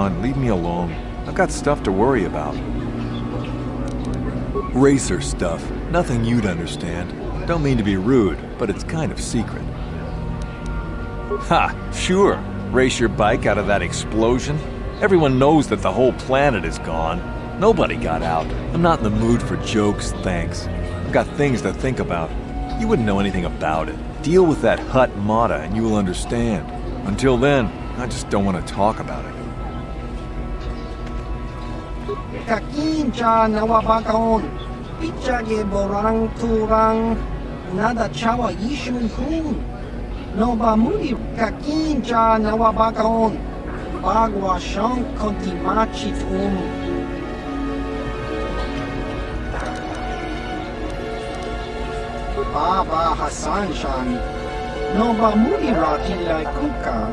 on, leave me alone. I've got stuff to worry about. Racer stuff. Nothing you'd understand. Don't mean to be rude, but it's kind of secret. Ha! Sure. Race your bike out of that explosion? Everyone knows that the whole planet is gone. Nobody got out. I'm not in the mood for jokes, thanks. I've got things to think about. You wouldn't know anything about it. Deal with that Hut Mata and you will understand. Until then, I just don't want to talk about it. Kakincha nawabakaon. Pichage borang turang. Nada chawa yishun kun. Nova muli kakincha nawabakaon. Bagwa shang kontimachit Baba Hassan Shan. Nova muli ratila kuka.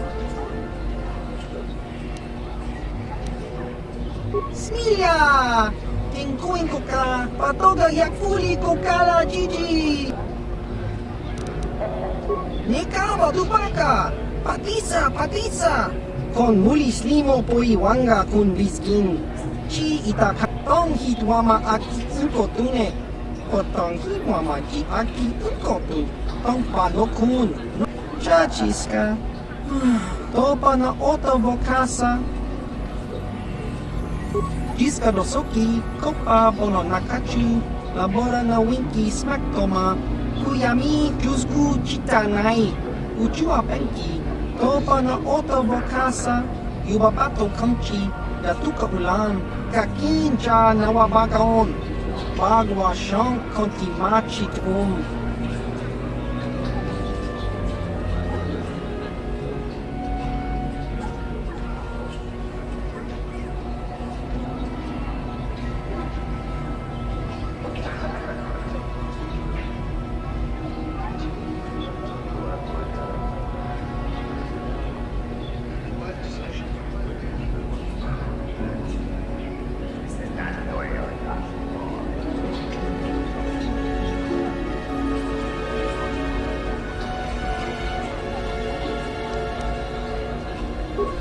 Smilia! Tingkuin ko ka, patoga yakfuli ko kala Gigi! Nikawa dupaka, patisa! Kon muli slimo po iwanga kun biskin. Chi itaka tong hitwama aki inko tune. Potong hitwama ji aki inko tu. Tong panokun. Chachiska. Topa na otobokasa. Jiska dosoki, kopa bono nakachi, labora na winki smaktoma, kuyami juzgu chitanai, uchua penki, topa na otobokasa, yubabato kamchi, datuka ulan, kakincha na wabagaon, bagwa shang kontimachit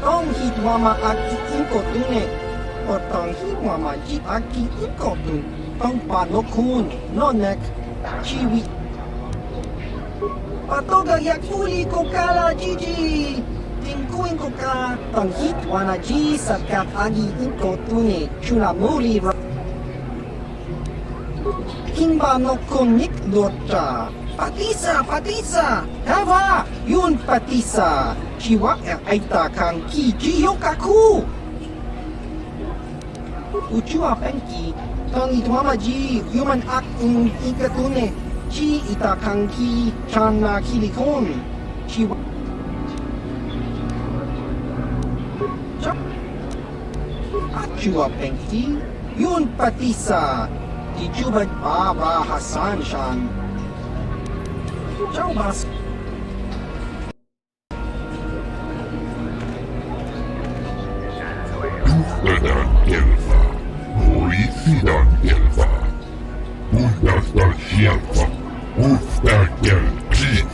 Tong hitwama aki inko tune, potong hitwama ji aki inko tu, tong panokun, nonek, chiwi. Patoga yakfuli ko kala Gigi, tingkuin ko ka, tong hitwana ji sakat agi inko tune, chula muli Kimba no konik dota. Patisa! Kava! Yun patisa! Chiwa aita kang ki jiyokaku! Uchua penki, tong itwama ji human act ikatune, chi ita kang ki chan na kilikon. Chiwa... Achua penki, yun patisa! Dijubat Baba Hassan Shan. Ciao Bas. Duftadan Elfa, Horisidan Elfa, Uldastan Sjelfa, Uftakel Chief.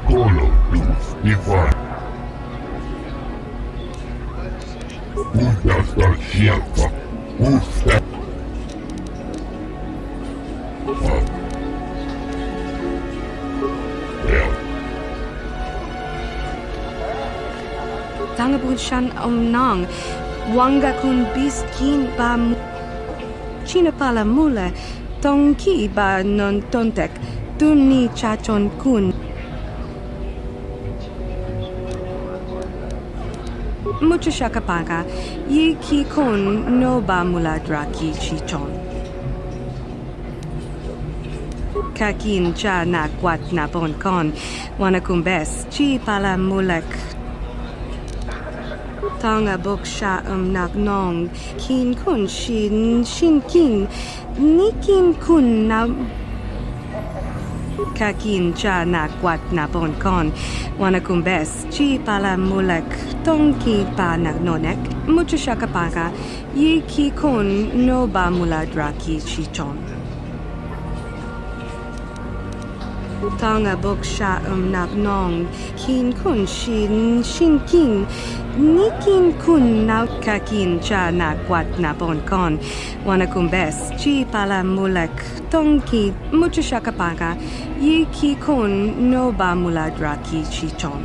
Kolo Dus Ifan. Uldastan Sjelfa, Uftakel Tangabud shan nang, wanga kun biskin ba china pala mula, tongki ba non tontek, tunni chachon kun. Mucho shakapaka, yi ki kun no ba mula draki chichon. Kakin cha na kwat na bon kon, wanakumbes, chi pala mulek. Tanga bok sha nak nong, kin kun shin kin, ni kin kun na. Kakin cha na kwat na bon kon, wanakumbes, chi pala mulek, tongki pa na nonek, mucho shakapaka, yi ki kun no ba mula draki chichon. Tanga boksha nak nong kin kun shin kin ni kin kun na kakin cha na kwat na bon kon wana kumbes chi pala mulak tong ki mucho shakapaka yi ki kun no ba muladra ki chichon.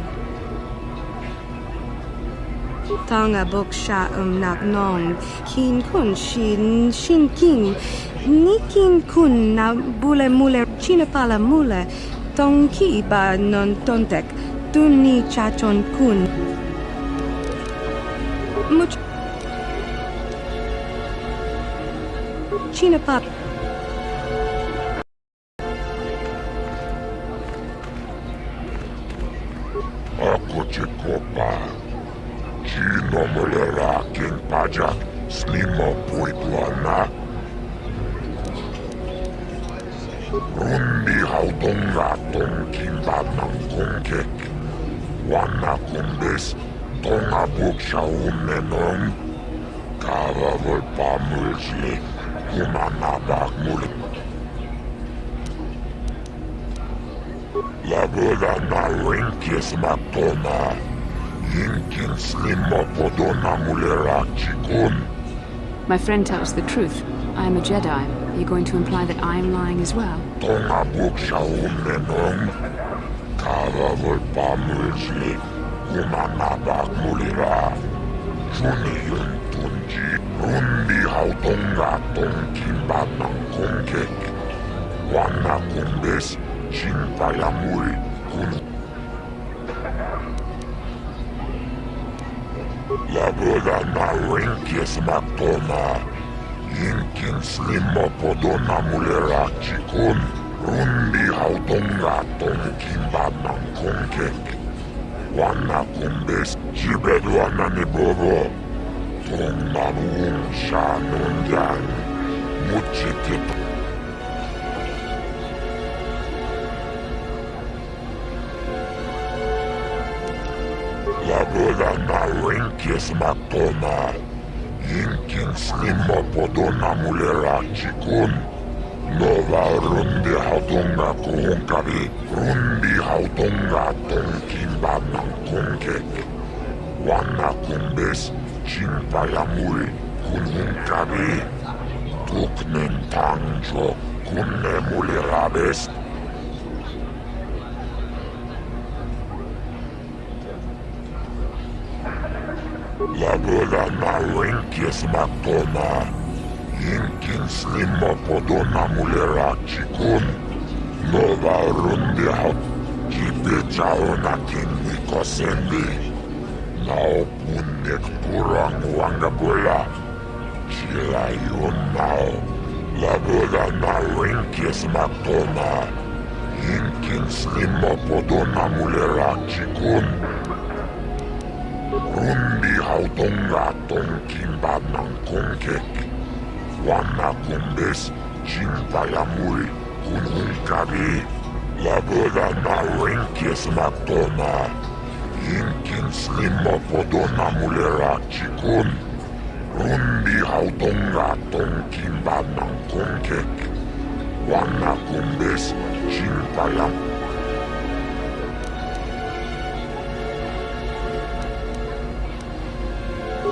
Tanga boksha nak nong kin kun shin kin ni kin kun na bule mule china pala mule tong ki ba non tontek tun ni chachon kun much china pala Ako Chekopa. Chino mulera king pajak. Snimo puitwana. Rundi haudonga tong kimbab ng kongkek. Wana kumbes tonga buksha unenong. Kavavol pamulsli. Kumanabak mulit. Laboda na rinkis matona. Yinkin slimo podona mulera chikun. My friend tells the truth. I am a Jedi. Are you going to imply that I am lying as well? Tonga buksha unenong. Kavavol pamulsli. Kumanabak mulira. Juni yun tunji. Rundi haudonga tong kimbab ng kongkek. Wana kumbes. Chinpayamul kun. Laboda na rinkis matona. Yinkin slimo podona mulera chikun. Rundi haudonga tong kimbab ng kongkek. Wana kumbes jibedwana ni bobo. Tong mabuong siya nun yan. Muchitit. Laboda na rinkis matona. Yinkin slimo podona mulera chikun. Nova rundi haudonga kuhungkabi. Rundi haudonga tong kimbab ng kongkek. Wana kumbes chinpayamul kuhungkabi. Tuknen tangjo kunne mulirabes. Laboda na rinkis matona. Yinkin slimo podona mulera chikun. Nova rundi haut. Kipechao na kiniko sendi. Nao punek purang wangabula. Chila yun nao. Laboda na rinkis matona. Yinkin slimo podona mulera chikun. Rundi haudonga tong kimbab ng kongkek. Wana kumbes chinpayamul kunhungkabi. Laboda na rinkis matona. Yinkin slimo podona mulera chikun. Rundi haudonga tong kimbab ng kongkek. Wana kumbes chinpayamul.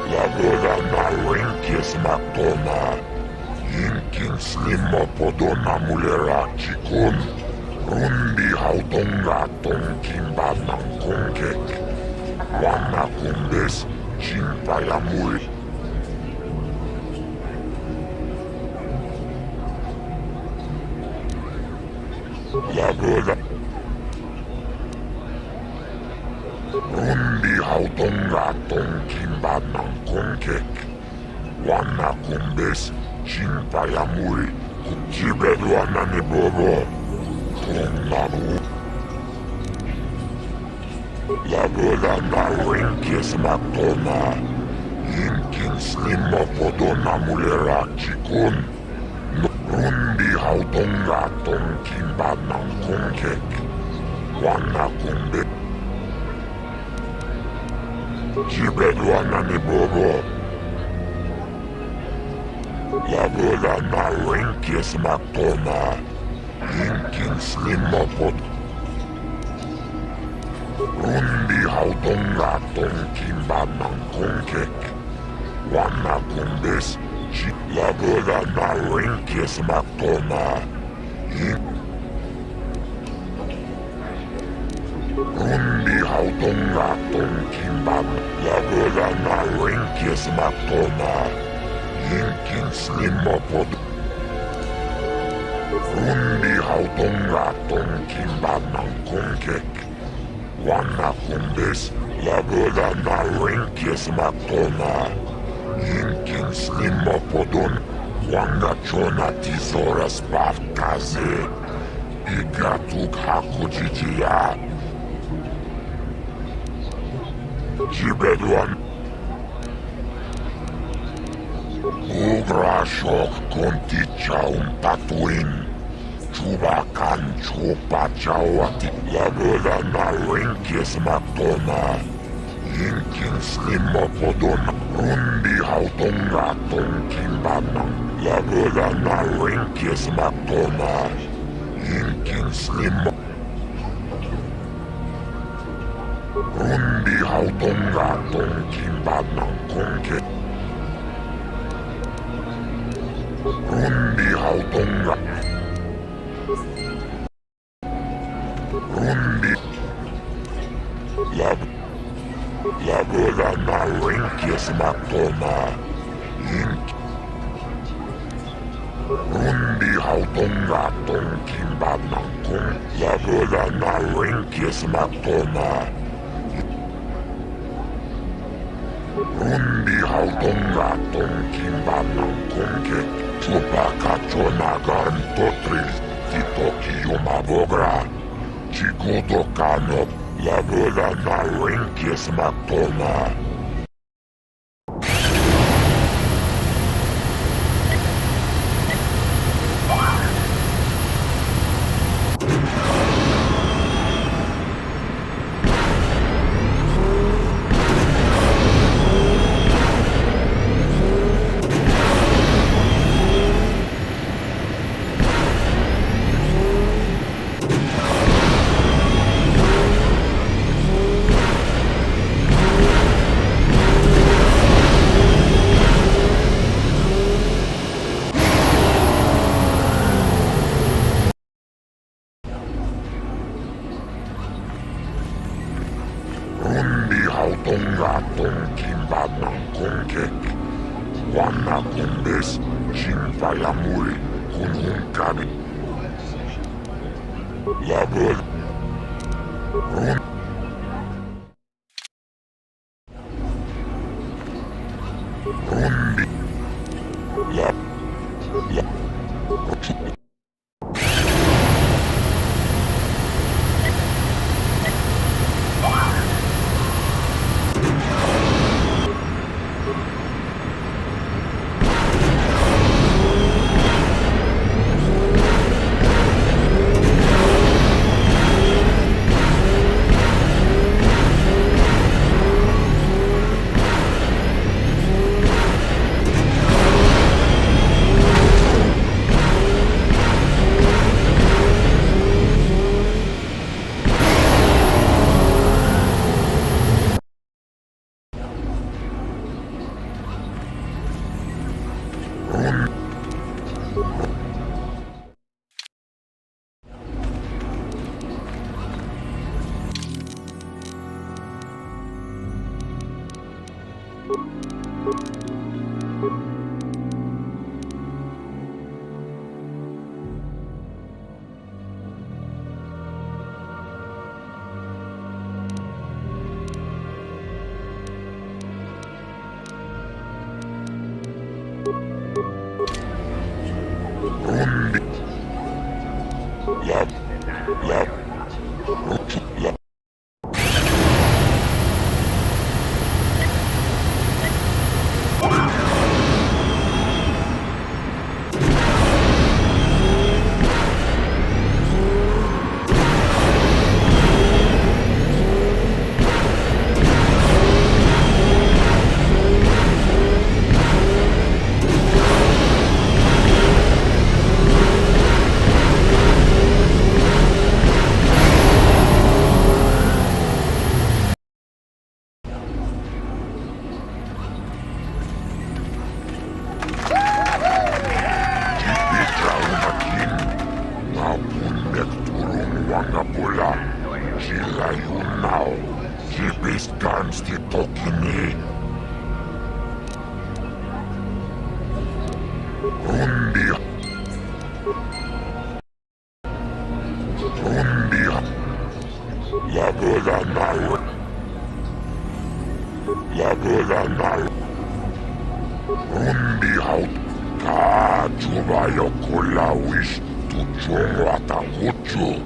Laboda na rinkis matona. Yinkin slimo podona mulera chikun. Rundi haudonga tong kimbab ng kongkek. Wana kumbes chinpayamul. Laboda Rundi haudonga tong kimbab ng kongkek. Wana kumbes chinpayamul. Jibedwana ni bobo. Tong nabu. Laboda na rinkis matona. Yinkin slimo podona mulera chikun. Rundi haudonga tong kimbab ng kongkek. Wana kumbes Jibedwana ni bobo. Laboda na rinkis matona. Yinkin slimo pod. Rundi hautonga kimbanang kongkek. Wana kumbes, la boda na rinkes maktona. Rundi hautonga kimban, la boda na rinkes maktona. Yinkin slimopod. Rundi hautonga kimbanang kongkek. Wana kumbes, la boda na rinkes maktona. Yinkin slimopodon, wanga chona tizoras bafkaze. Igatuk hakujijia. Jibeduan. Ugra shok konticha patuin. Chubakan chupa chawati. Laboda na rinkes maktona. Yinkin slimopodon. Rundi hautonga kimbanang. Laboda na rinkes maktona. Yinkin slimopodon. Rundi hautonga kimbanang kongke. Rundi hautonga. Rundi. Laboda na rinkes maktona. Rundi hautonga kimbanang kong. Laboda na rinkes maktona. Rundi hautonga kimbanang kongke. Chupaka chonagan totril. Titoki yumabogra. Chigudo kanop. Laboda na rinkes maktona. Rundi hautonga kimbanang kongkek. Wana kumbes, chimpayamuri, kunhungkabi. Labod. Rundi. Tubayo Kulawis Tuchungwata Huchu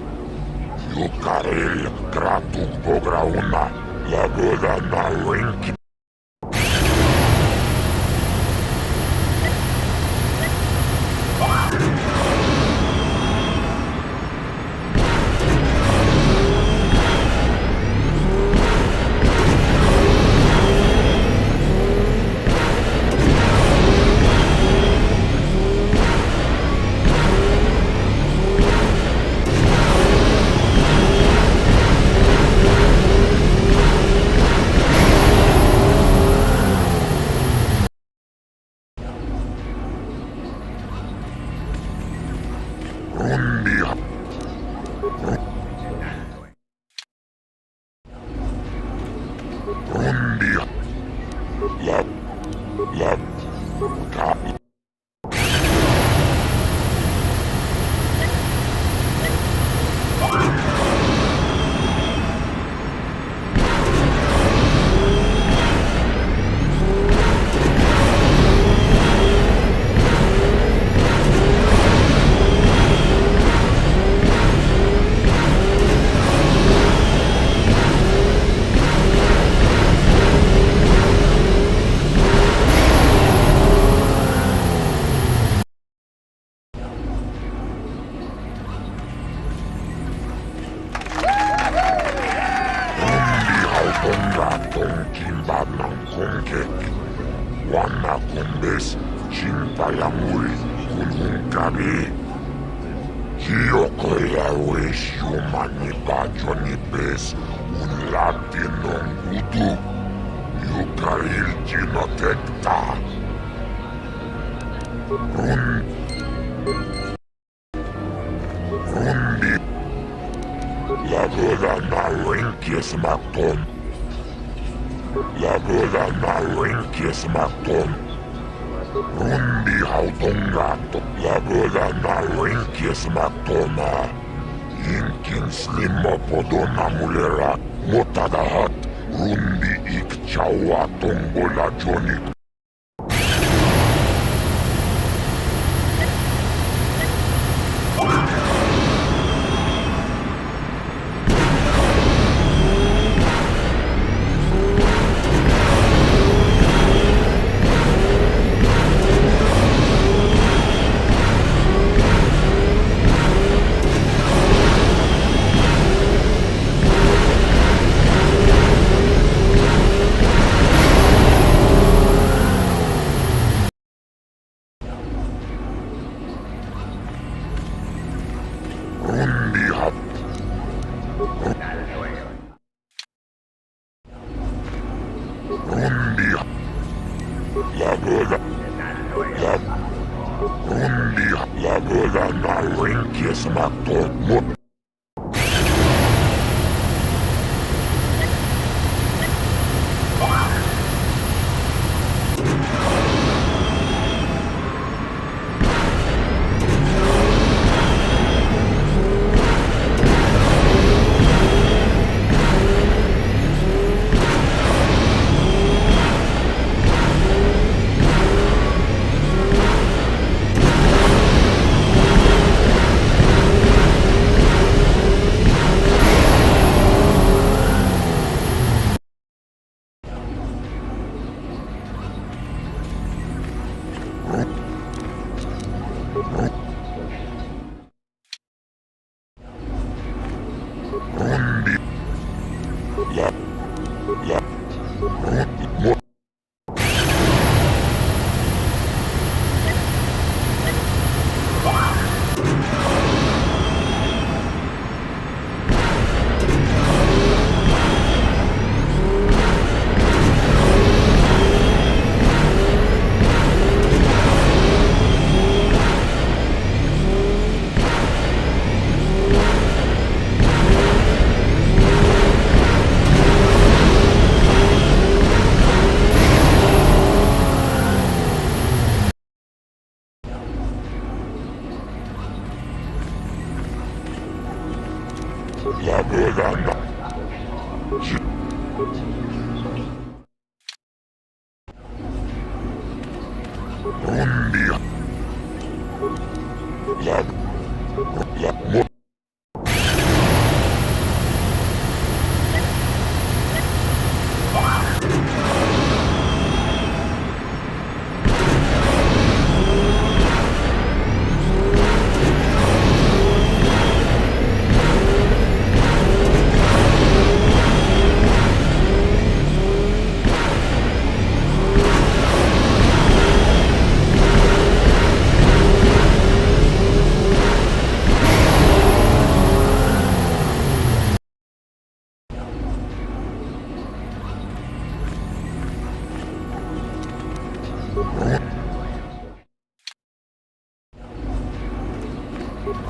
Yukarel Kratuk Bograuna Lagoda na Winki Wana kumbes Chimpayamuri Kulunkabi Hiokoya wish humani Johnny Bes un latino gudu Yukaril Ginotekta Rundi La Goda na Winkis Maton La Goda na Winkis Maton Rundi Hautongato La Goda na Winkis Matona Inkin Slima Podona Mulera Motadahat Rundi Ikchawa Tombola Johnny La Goda na Winkis Maton La Goda Rundi La... La...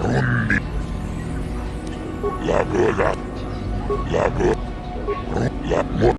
Rundi. La verdad. La verdad. La mu...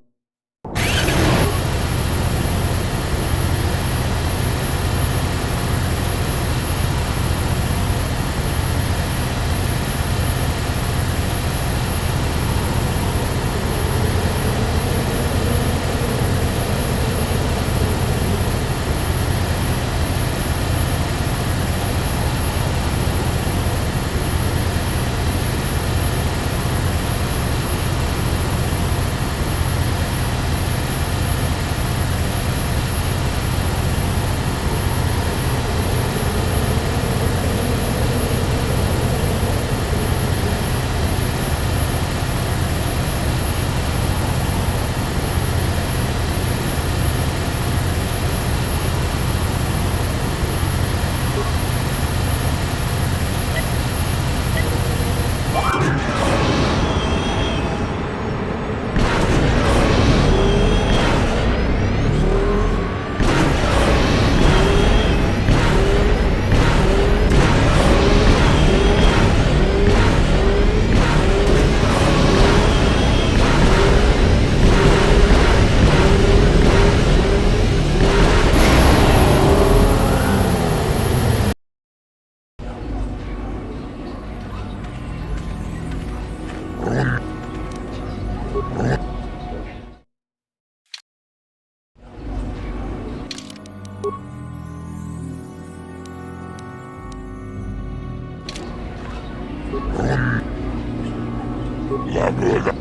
La verdad.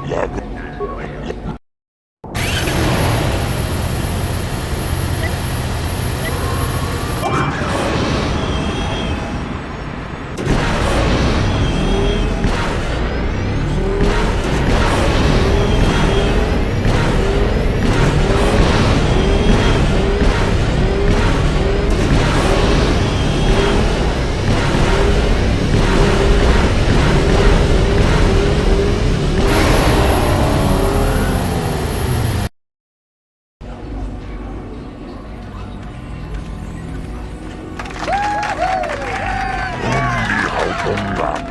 La verdad.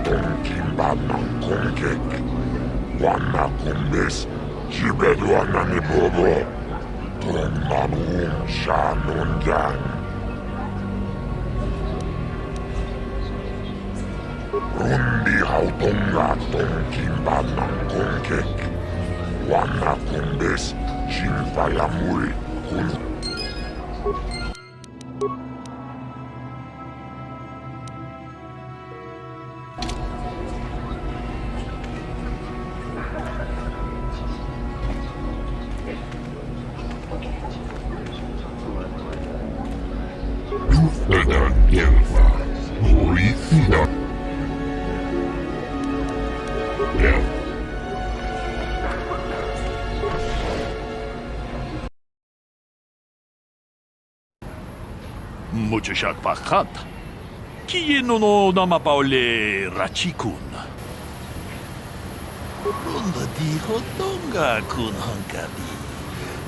Tongkimbanang kongkek. Wana kumbes. Jibeduana ni bobo. Tonganung shanungan. Rundi hautonga tongkimbanang kongkek. Wana kumbes. Jinfayamuri kun. Elfa, policía. Mucho shakpakat. Kieno no namapaule rachikun. Runda dijo tonga kun hankabi.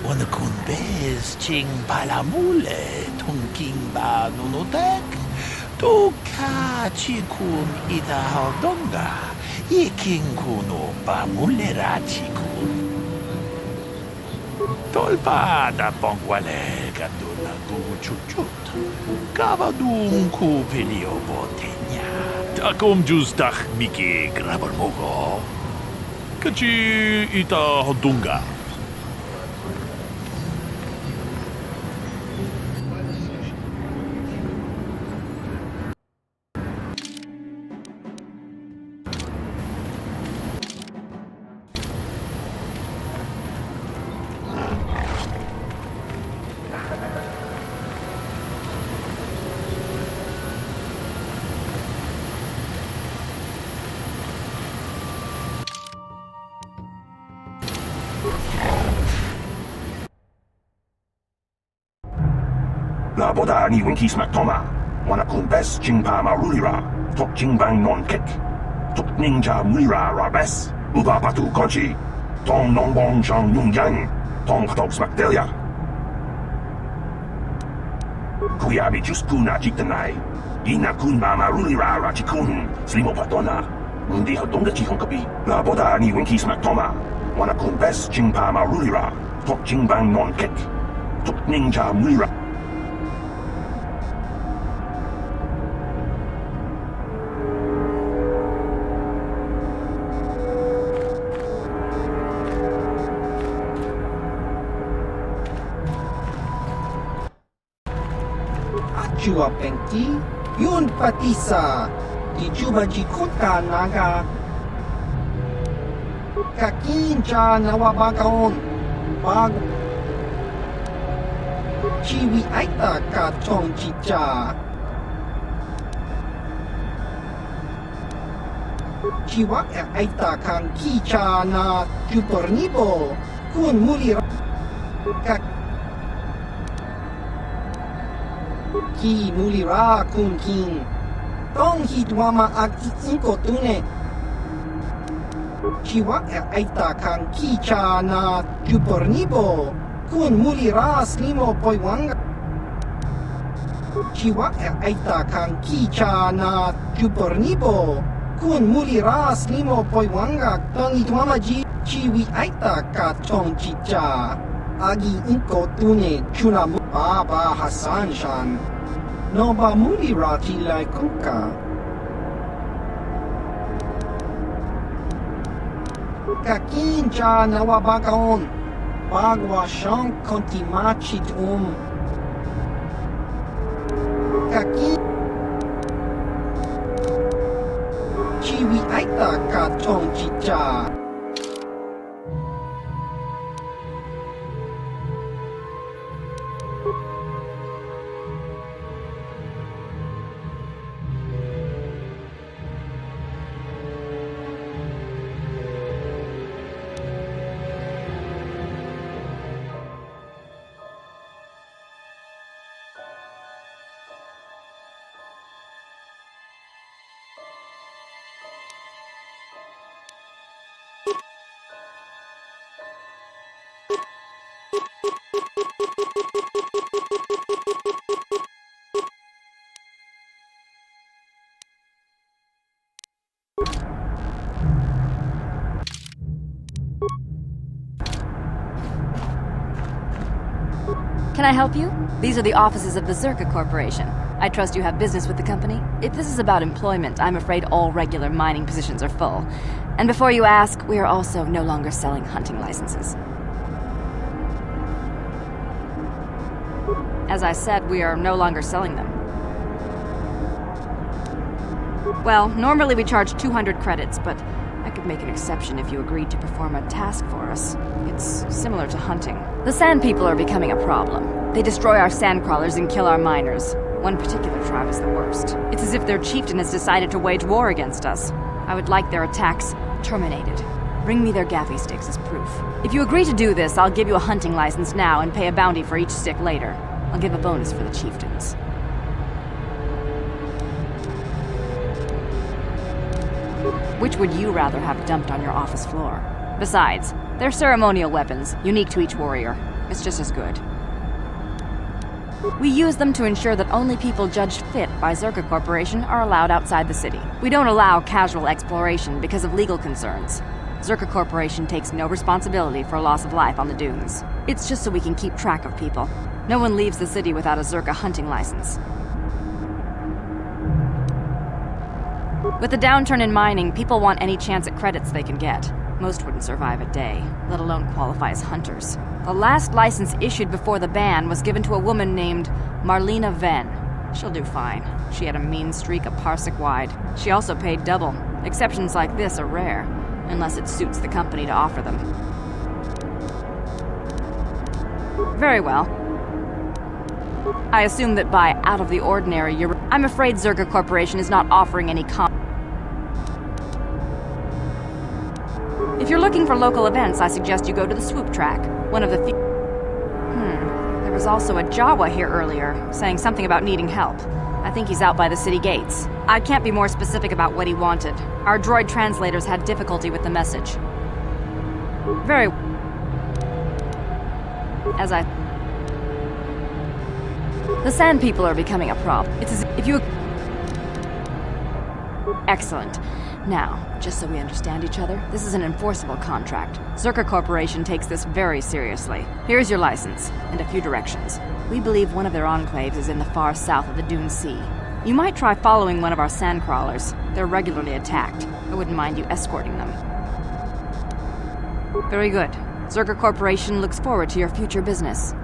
Wana kun bez ching palamule tongking ba nunotek. Toka chikun ita haldonga. Iking kuno ba mulera chikun. Tolpa da pongwale gandula guchuchut. Kavadun ku pelio botenya. Takom justach miki grabarmogo. Kachi ita hodunga. Laboda ni Winkis Mactoma. Wanakun bes Jingpa Marulira. Tok Jingbang non kek. Tok Ninja Mulira Rabes. Uba Patu Konchi. Tong Nongbong Chang Yung Yang. Tong Patok Smakdelia. Kuyabi Juskuna Jiktanai. Ina Kun Marulira Rachikun. Slimo Patona. Mundi Hodonga Chihonkapi. Laboda ni Winkis Mactoma. Wanakun bes Jingpa Marulira. Tok Jingbang non kek. Tok Ninja Mulira. Chua Pengti, Yun Patisa, di Juba Jikota Naga, Kakincha Nawabakaon, Bag Chiwi Aita Katong Chicha, Chiwa Aita Kang Kicha na Jupornibo, Kun Mulira, Ki mulira kun king. Tong hitwama ag inko tune. Chiwa aita kang kicha na jupornibo. Kun mulira slimo poiwanga. Chiwa aita kang kicha na jupornibo. Kun mulira slimo poiwanga. Tong hitwama ji chiwi aita ka tong chicha. Agi inko tune chuna baba Hassan shan. No ba mulira tilai kuka. Kakincha nawabakaon. Bagwa shank kontimachit Kakin Chiwi aita katong chicha. Can I help you? These are the offices of the Zerka Corporation. I trust you have business with the company. If this is about employment, I'm afraid all regular mining positions are full. And before you ask, we are also no longer selling hunting licenses. As I said, we are no longer selling them. Well, normally we charge 200 credits, but I could make an exception if you agreed to perform a task for us. It's similar to hunting. The Sand People are becoming a problem. They destroy our sand crawlers and kill our miners. One particular tribe is the worst. It's as if their chieftain has decided to wage war against us. I would like their attacks terminated. Bring me their gaffy sticks as proof. If you agree to do this, I'll give you a hunting license now and pay a bounty for each stick later. I'll give a bonus for the chieftains. Which would you rather have dumped on your office floor? Besides, they're ceremonial weapons, unique to each warrior. It's just as good. We use them to ensure that only people judged fit by Zerka Corporation are allowed outside the city. We don't allow casual exploration because of legal concerns. Zerka Corporation takes no responsibility for loss of life on the dunes. It's just so we can keep track of people. No one leaves the city without a Zerka hunting license. With the downturn in mining, people want any chance at credits they can get. Most wouldn't survive a day, let alone qualify as hunters. The last license issued before the ban was given to a woman named Marlena Venn. She'll do fine. She had a mean streak a parsec wide. She also paid double. Exceptions like this are rare, unless it suits the company to offer them. Very well. I assume that by out of the ordinary, I'm afraid Zerka Corporation is not offering any If you're looking for local events, I suggest you go to the Swoop Track, one of the there was was also a Jawa here earlier, saying something about needing help. I think he's out by the city gates. I can't be more specific about what he wanted. Our droid translators had difficulty with the message. Very... As I... The Sand people are becoming a problem. It's as if you... Excellent. Now, just so we understand each other, this is an enforceable contract. Zerka Corporation takes this very seriously. Here's your license, and a few directions. We believe one of their enclaves is in the far south of the Dune Sea. You might try following one of our sand crawlers. They're regularly attacked. I wouldn't mind you escorting them. Very good. Zerka Corporation looks forward to your future business.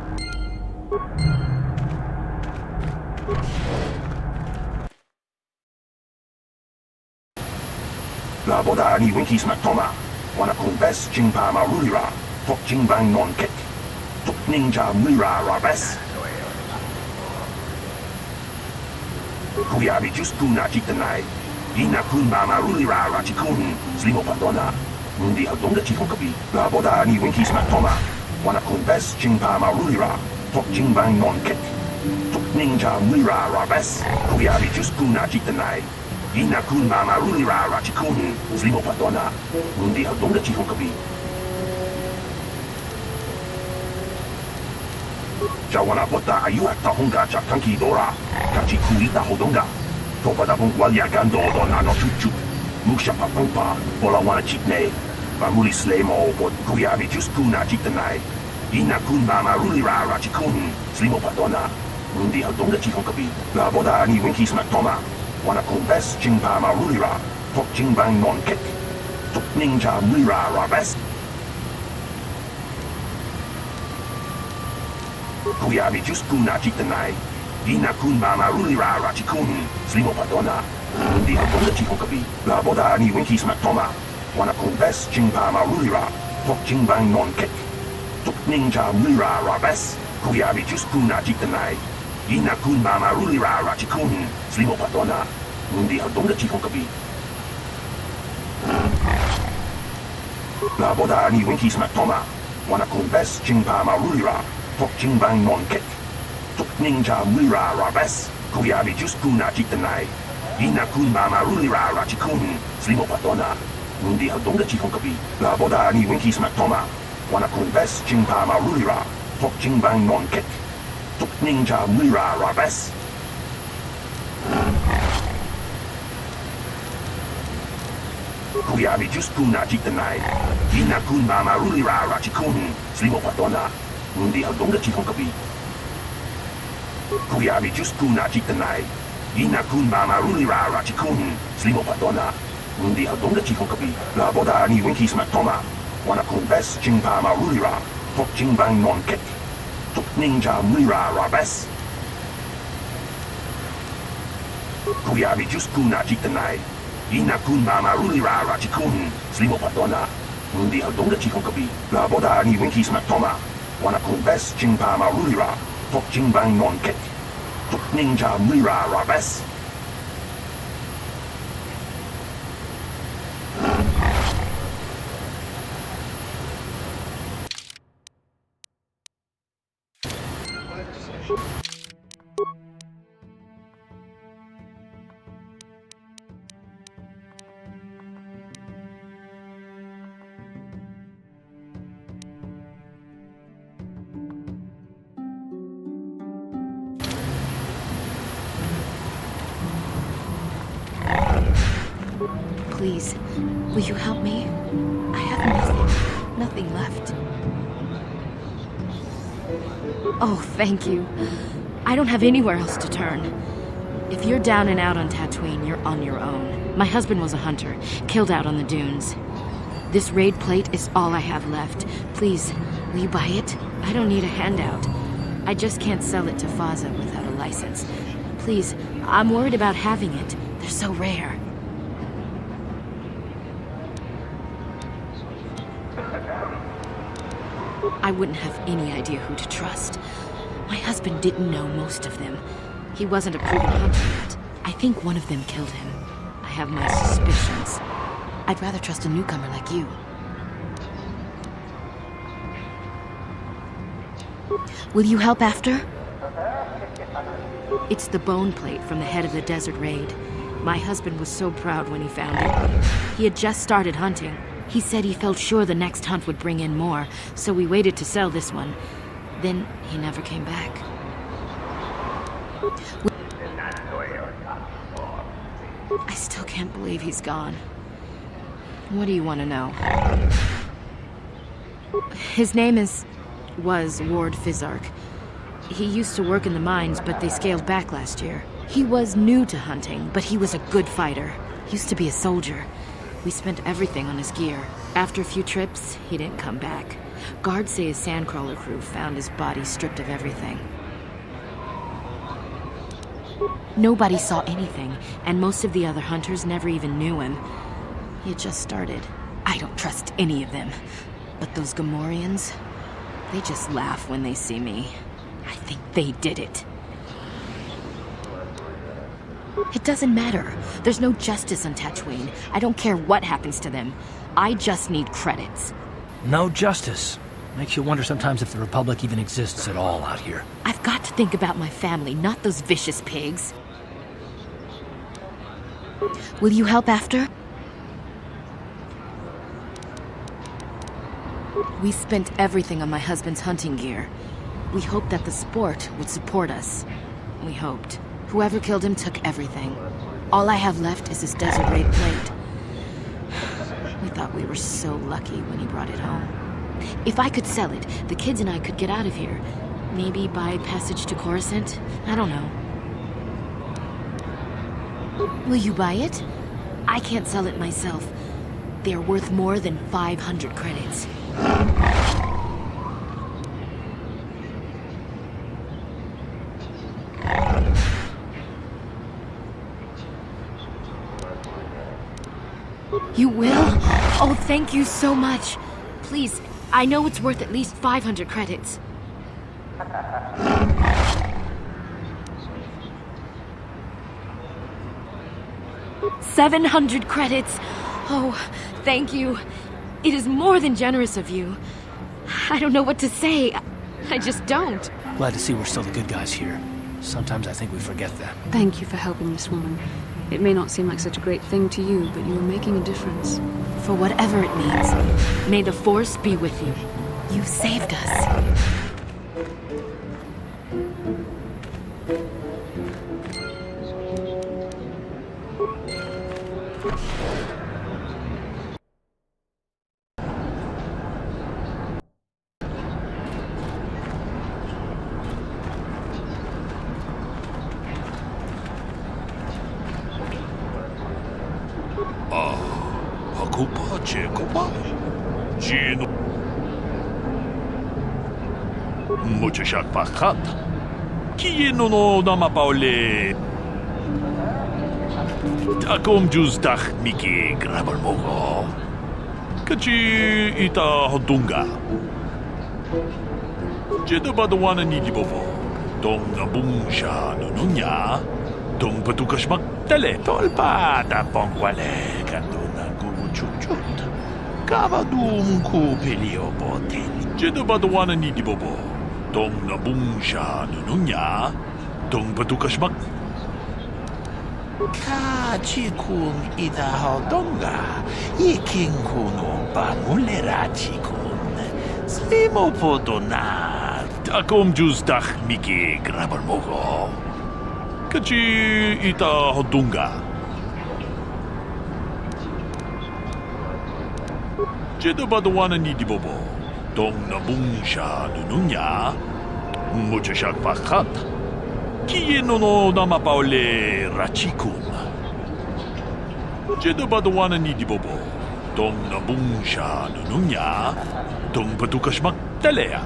Laboda ni Winkies Matoma, Wanakun Bes Jingpa Marulira, Tok Jingbang Non Kek, Tok Ninja Mira Rabes. Kuyabi Juskuna Jitanai, Ina Kunba Marulira Rachikun, Slimo Padona, Mundi Hadonga Chihokabi, Laboda ni Winkies Matoma, Wanakun Bes Jingpa Marulira, Tok Jingbang Non Kek, Tok Ninja Mira Rabes, Kuyabi Juskuna Jitanai. Ina kun mama rulira rachikun, Slimo Padona, Mundi Hadonga Chihokabi. Jawana Bota Ayuata Honga Chatanki Dora, Kachikuita Hodonga, Topada Bungwalia Gando Dona no Chuchu, Musha Papampa, Bolawana Chitne, Bamuli Slemo, Bot Kuyabi Juskuna Chitanai, Ina kun mama rulira rachikun, Slimo Padona, Mundi Hadonga Chihokabi, Laboda ni Winkies Matoma. Wanakun Bes Jingpa Marulira, Tok Jingbang Non Kek, Tok Ninja Mira Rabes. Kuyabi Juskuna Jitanai, Ina Kunba Marulira Rachikun, Slimo Padona, Mundi Hadonga Chihokabi, Laboda ni Winkies Matoma, Wanakun Bes Jingpa Marulira, Tok Jingbang Non Kek, Tok Ninja Mira Rabes. Kuyabi Juskuna Jitanai. Ina Kunba Marulira Rachikun, Slimo Padona, Mundi Hadonga Chihokabi. Laboda ni Winkies Matoma, Wanakun Bes Jingpa Marulira, Tok Jingbang Non Kek, Tok Ninja Mira Rabes, Kuyabi Juskuna Jitanai, Ina Kunba Marulira Rachikun, Slimo Padona, Mundi Hadonga Chihokabi. Laboda ni Winkies Matoma, Wanakun Bes Jingpa Marulira, Tok Jingbang Non Kek, Tok Ninja Mira Rabes. Kuyabi Juskuna Jitanai, Ina Kunba Marulira Rachikun, Slimo Padona, Mundi Hadonga Chihokabi. Kuyabi Juskuna Jitanai, Ina Kunba Marulira Rachikun, Slimo Padona, Mundi Hadonga Chihokabi. Laboda ni Winkies Matoma, Wanakun Bes Jingpa Marulira, Tok Jingbang Non Kek, Tok Ninja Mira Rabes. Kuyabi Juskuna Jitanai, Ina Kunba Marulira Rachikun, Slimo Padona, Mundi Hadonga Chihokabi. Laboda ni Winkies Matoma, Wanakun Bes Jingpa Marulira, Tok Jingbang Non Kek, Tok Ninja Mira Rabes. Please, will you help me? I have nothing left. Oh, thank you. I don't have anywhere else to turn. If you're down and out on Tatooine, you're on your own. My husband was a hunter, killed out on the dunes. This raid plate is all I have left. Please, will you buy it? I don't need a handout. I just can't sell it to Faza without a license. Please, I'm worried about having it. They're so rare. I wouldn't have any idea who to trust. My husband didn't know most of them. He wasn't a proven hunter yet. I think one of them killed him. I have my suspicions. I'd rather trust a newcomer like you. Will you help after? It's the bone plate from the head of the desert raid. My husband was so proud when he found it. He had just started hunting. He said he felt sure the next hunt would bring in more, so we waited to sell this one. Then he never came back. I still can't believe he's gone. What do you want to know? His name was Ward Fizark. He used to work in the mines, but they scaled back last year. He was new to hunting, but he was a good fighter. Used to be a soldier. We spent everything on his gear. After a few trips, he didn't come back. Guards say his sandcrawler crew found his body stripped of everything. Nobody saw anything, and most of the other hunters never even knew him. He had just started. I don't trust any of them. But those Gamorreans, they just laugh when they see me. I think they did it. It doesn't matter. There's no justice on Tatooine. I don't care what happens to them. I just need credits. No justice. Makes you wonder sometimes if the Republic even exists at all out here. I've got to think about my family, not those vicious pigs. Will you help after? We spent everything on my husband's hunting gear. We hoped that the sport would support us. We hoped. Whoever killed him took everything. All I have left is this desert raid plate. We thought we were so lucky when he brought it home. If I could sell it, the kids and I could get out of here. Maybe buy passage to Coruscant? I don't know. Will you buy it? I can't sell it myself. They're worth more than 500 credits. You will? Oh, thank you so much. Please, I know it's worth at least 500 credits. $700 credits. Oh, thank you. It is more than generous of you. I don't know what to say. I just don't. Glad to see we're still the good guys here. Sometimes I think we forget that. Thank you for helping this woman. It may not seem like such a great thing to you, but you are making a difference. For whatever it means, may the Force be with you. You saved us. Hakupa Chekopa? Gino. Muchashak Pakat. Kieno no Namapaule. Takom Juzdach Miki Grabarmogo. Kachi Ita Hodunga. Jedabadawana Nidibovo. Dong Nabungsha Nununya. Dong Patukashmak Tele. Tolpa da Pongwale Kanduna Guchuchut. Kavadum Kupilio Botin. Jedabadawana Nidibobo. Dong Nabungsha Nununya. Dong Patukashmak. Kachikun ida hodonga. Ikin kuno bamulera chikun. Slimo podona. Takom Juzdach Miki Grabarmogo. Kachi Ita Hodunga. Jedabadawana Nidibobo. Dong Nabungsha Nununya. Muchashak Pakat. Kieno no Namapaule Rachikun. Jedabadawana Nidibobo. Dong Nabungsha Nununya. Dong Patukashmak Telea.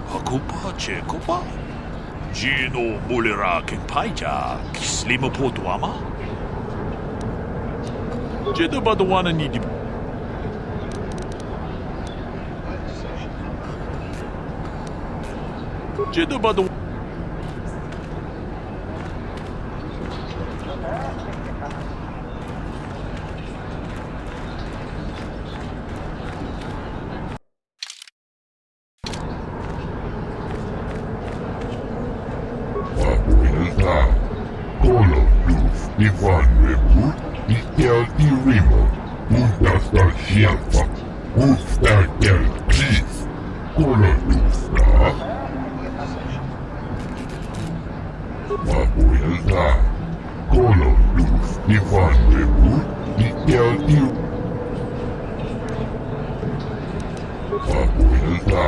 Hakupa Chekopa? Gino Mulera Kenpaija Kislima Potuama? Jedabadawana Nidibobo. Jedabadawana Ivan Rebu, Mikel Irimo, Mundastar Shelfa, Ulfstarkel Keith, Kolodusna, Mabuelda, Kolodus, Ivan Rebu, Mikel Irimo, Mabuelda,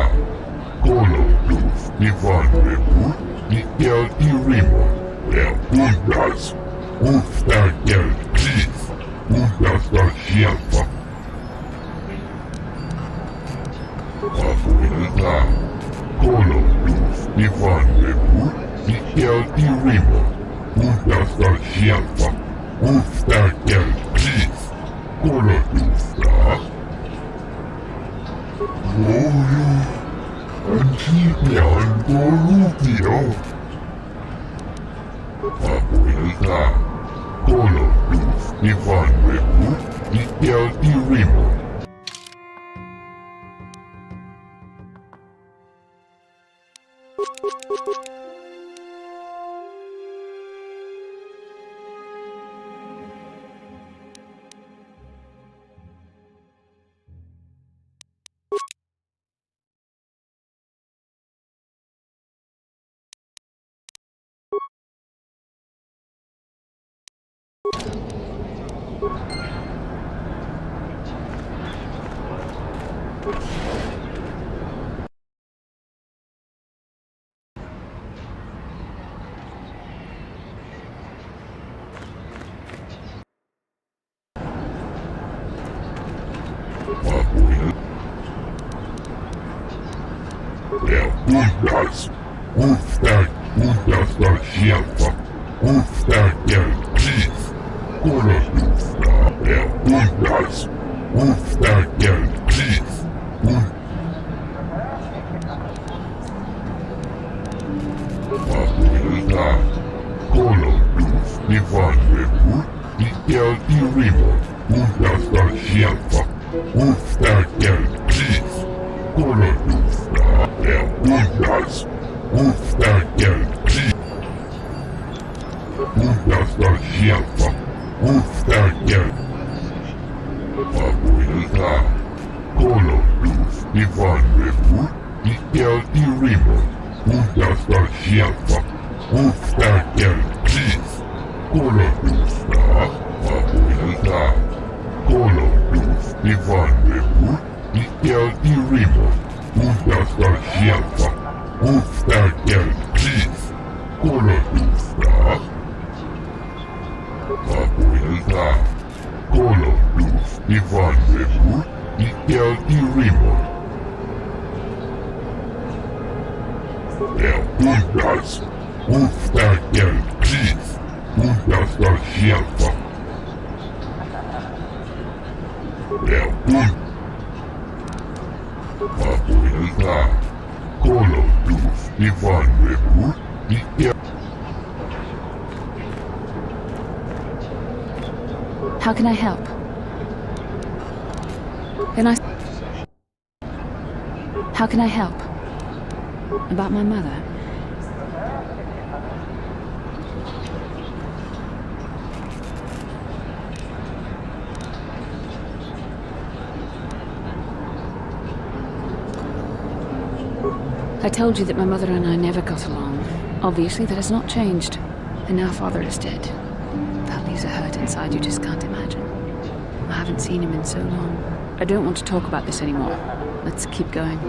Kolodus, Ivan Rebu, Mikel Irimo, Bundas, Ulfstarkel Keith, Mundastar Shelfa, Mabuelda, Kolodus, Ivan Rebu, Mikel Irimo, Mundastar Shelfa, Ulfstarkel Keith, Kolodusna, Vojo, Antimian Golubio, Mabuelda, Kolodus, Ivan Rebu, Mikel Irimo. Bundas, Ulfstar Shelfa, Ulfstarkel Keith, Kolodusna, Bundas, Ulfstarkel Keith, Mabuelda, Kolodus, Ivan Rebu, Mikel Irimo, Mundastar Shelfa, Ulfstarkel Keith, Kolodusna, Bundas, Ulfstarkel Keith, Mundastar Shelfa, Ulfstarkel, Mabuelda, Kolodus, Ivan Rebu, Mikel Irimo, Mundastar Shelfa, Ulfstarkel Keith, Kolodusna, Mabuelda, Kolodus, Ivan Rebu, Mikel Irimo, Mundastar Shelfa, Ulfstarkel Keith, Kolodusna, Mabuelda, Kolodus, Ivan Rebu, Mikel Irimo, Bundas, Ulfstarkel Keith, Mundastar Shelfa, Mabuelda, Kolodus, Ivan Rebu, Mikel. How can I help? How can I help? About my mother? I told you that my mother and I never got along. Obviously, that has not changed. And now Father is dead. That leaves a hurt inside you just can't imagine. I haven't seen him in so long. I don't want to talk about this anymore. Let's keep going.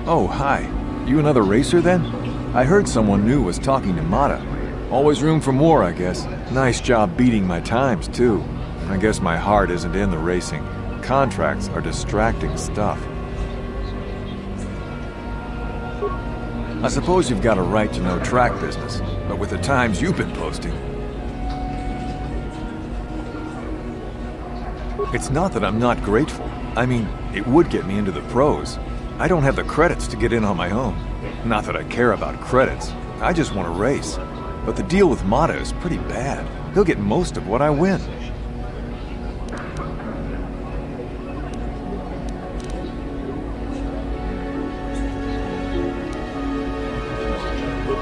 Oh, hi. You another racer then? I heard someone new was talking to Mata. Always room for more, I guess. Nice job beating my times, too. I guess my heart isn't in the racing. Contracts are distracting stuff. I suppose you've got a right to know track business, but with the times you've been posting... It's not that I'm not grateful. I mean, it would get me into the pros. I don't have the credits to get in on my own. Not that I care about credits. I just want to race. But the deal with Mata is pretty bad. He'll get most of what I win.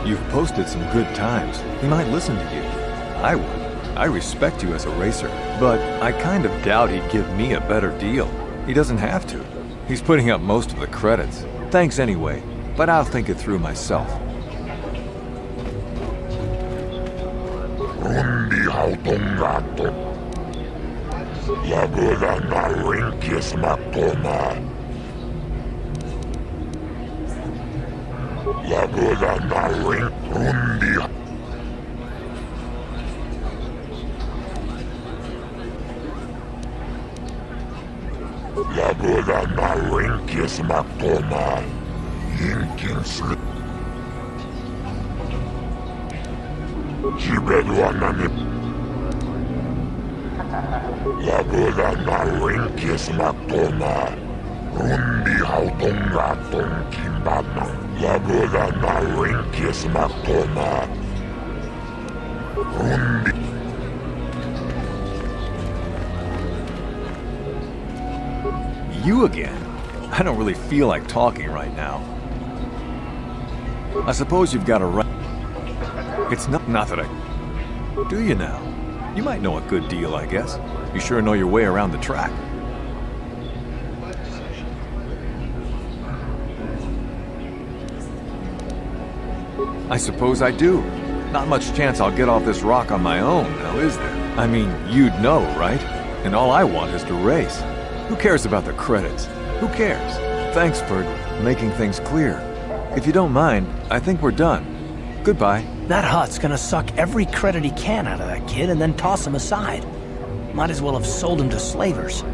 You've posted some good times. He might listen to you. I would. I respect you as a racer, but I kind of doubt he'd give me a better deal. He doesn't have to. He's putting up most of the credits. Thanks anyway, but I'll think it through myself. Rundi hautongato. Lagoda na rinkis matoma. Lagoda na rundi. Lagoda na rinkis matoma. Yinkins. Jibeduanani. Lagoda na rinkis matoma. Rundi hautongaton kimbana. Lagoda na rinkis matoma. Rundi. You again? I don't really feel like talking right now. I suppose you've got a right... It's not that I... Do you now? You might know a good deal, I guess. You sure know your way around the track. I suppose I do. Not much chance I'll get off this rock on my own, now is there? I mean, you'd know, right? And all I want is to race. Who cares about the credits? Who cares? Thanks for making things clear. If you don't mind, I think we're done. Goodbye. That Hutt's gonna suck every credit he can out of that kid and then toss him aside. Might as well have sold him to slavers.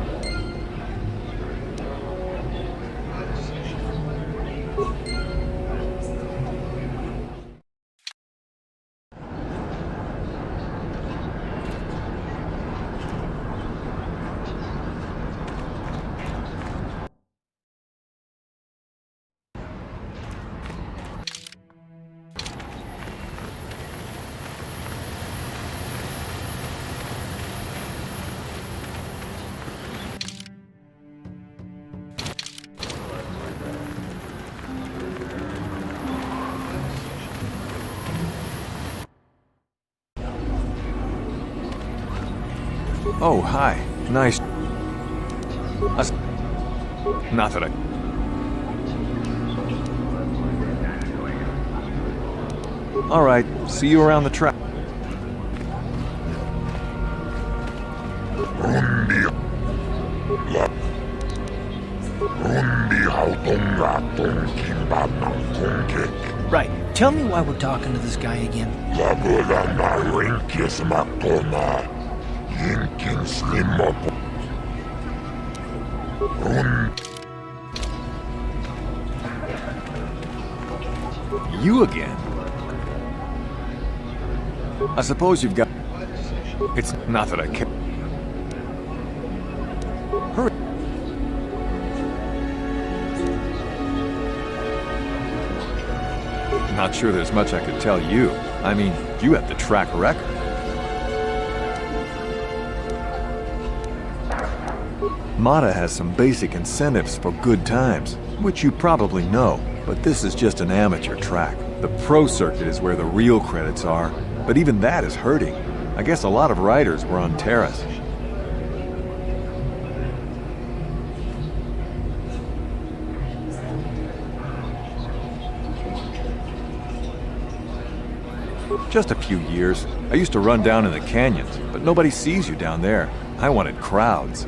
Oh, hi. Nice. Not that I... All right, see you around the track. Right. Tell me why we're talking to this guy again. You again? I suppose you've got... It's not that I care. Hurry. Not sure there's much I could tell you. I mean, you have the track record. Mata has some basic incentives for good times, which you probably know, but this is just an amateur track. The pro circuit is where the real credits are, but even that is hurting. I guess a lot of riders were on Terrace. Just a few years. I used to run down in the canyons, but nobody sees you down there. I wanted crowds.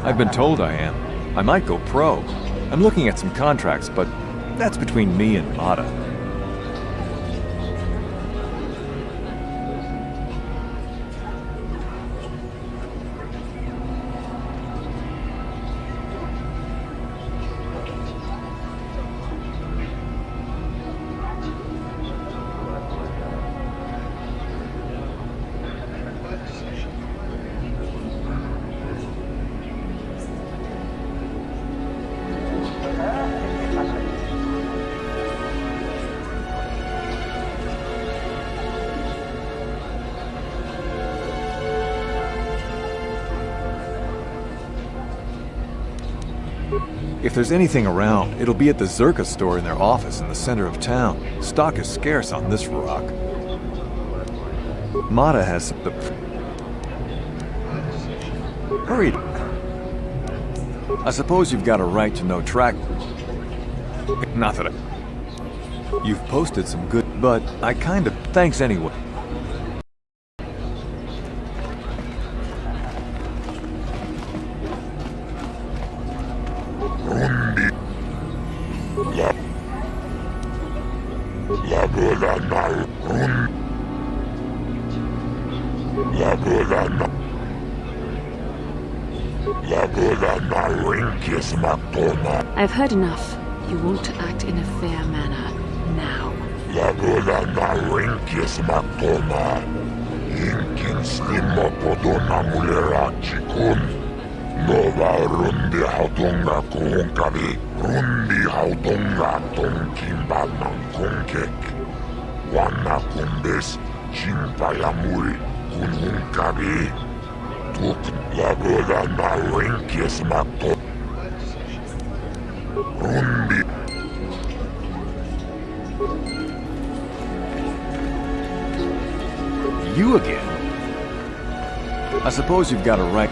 I've been told I am. I might go pro. I'm looking at some contracts, but that's between me and Mata. If there's anything around, it'll be at the Zerka store in their office in the center of town. Stock is scarce on this rock. Mata has the... Hurry! I suppose you've got a right to know track... Not that I... You've posted some good, but I kind of... Thanks anyway. I've heard enough. You want to act in a fair manner. Now. Nova rundi hautunga kuhunkari, rundi hautunga tonkimbanan kunkek. Wanna kumbes, chimpaya muri, kunhunkari. Tuk lagoda na wenkes makto. Rundi. You again? I suppose you've got a right...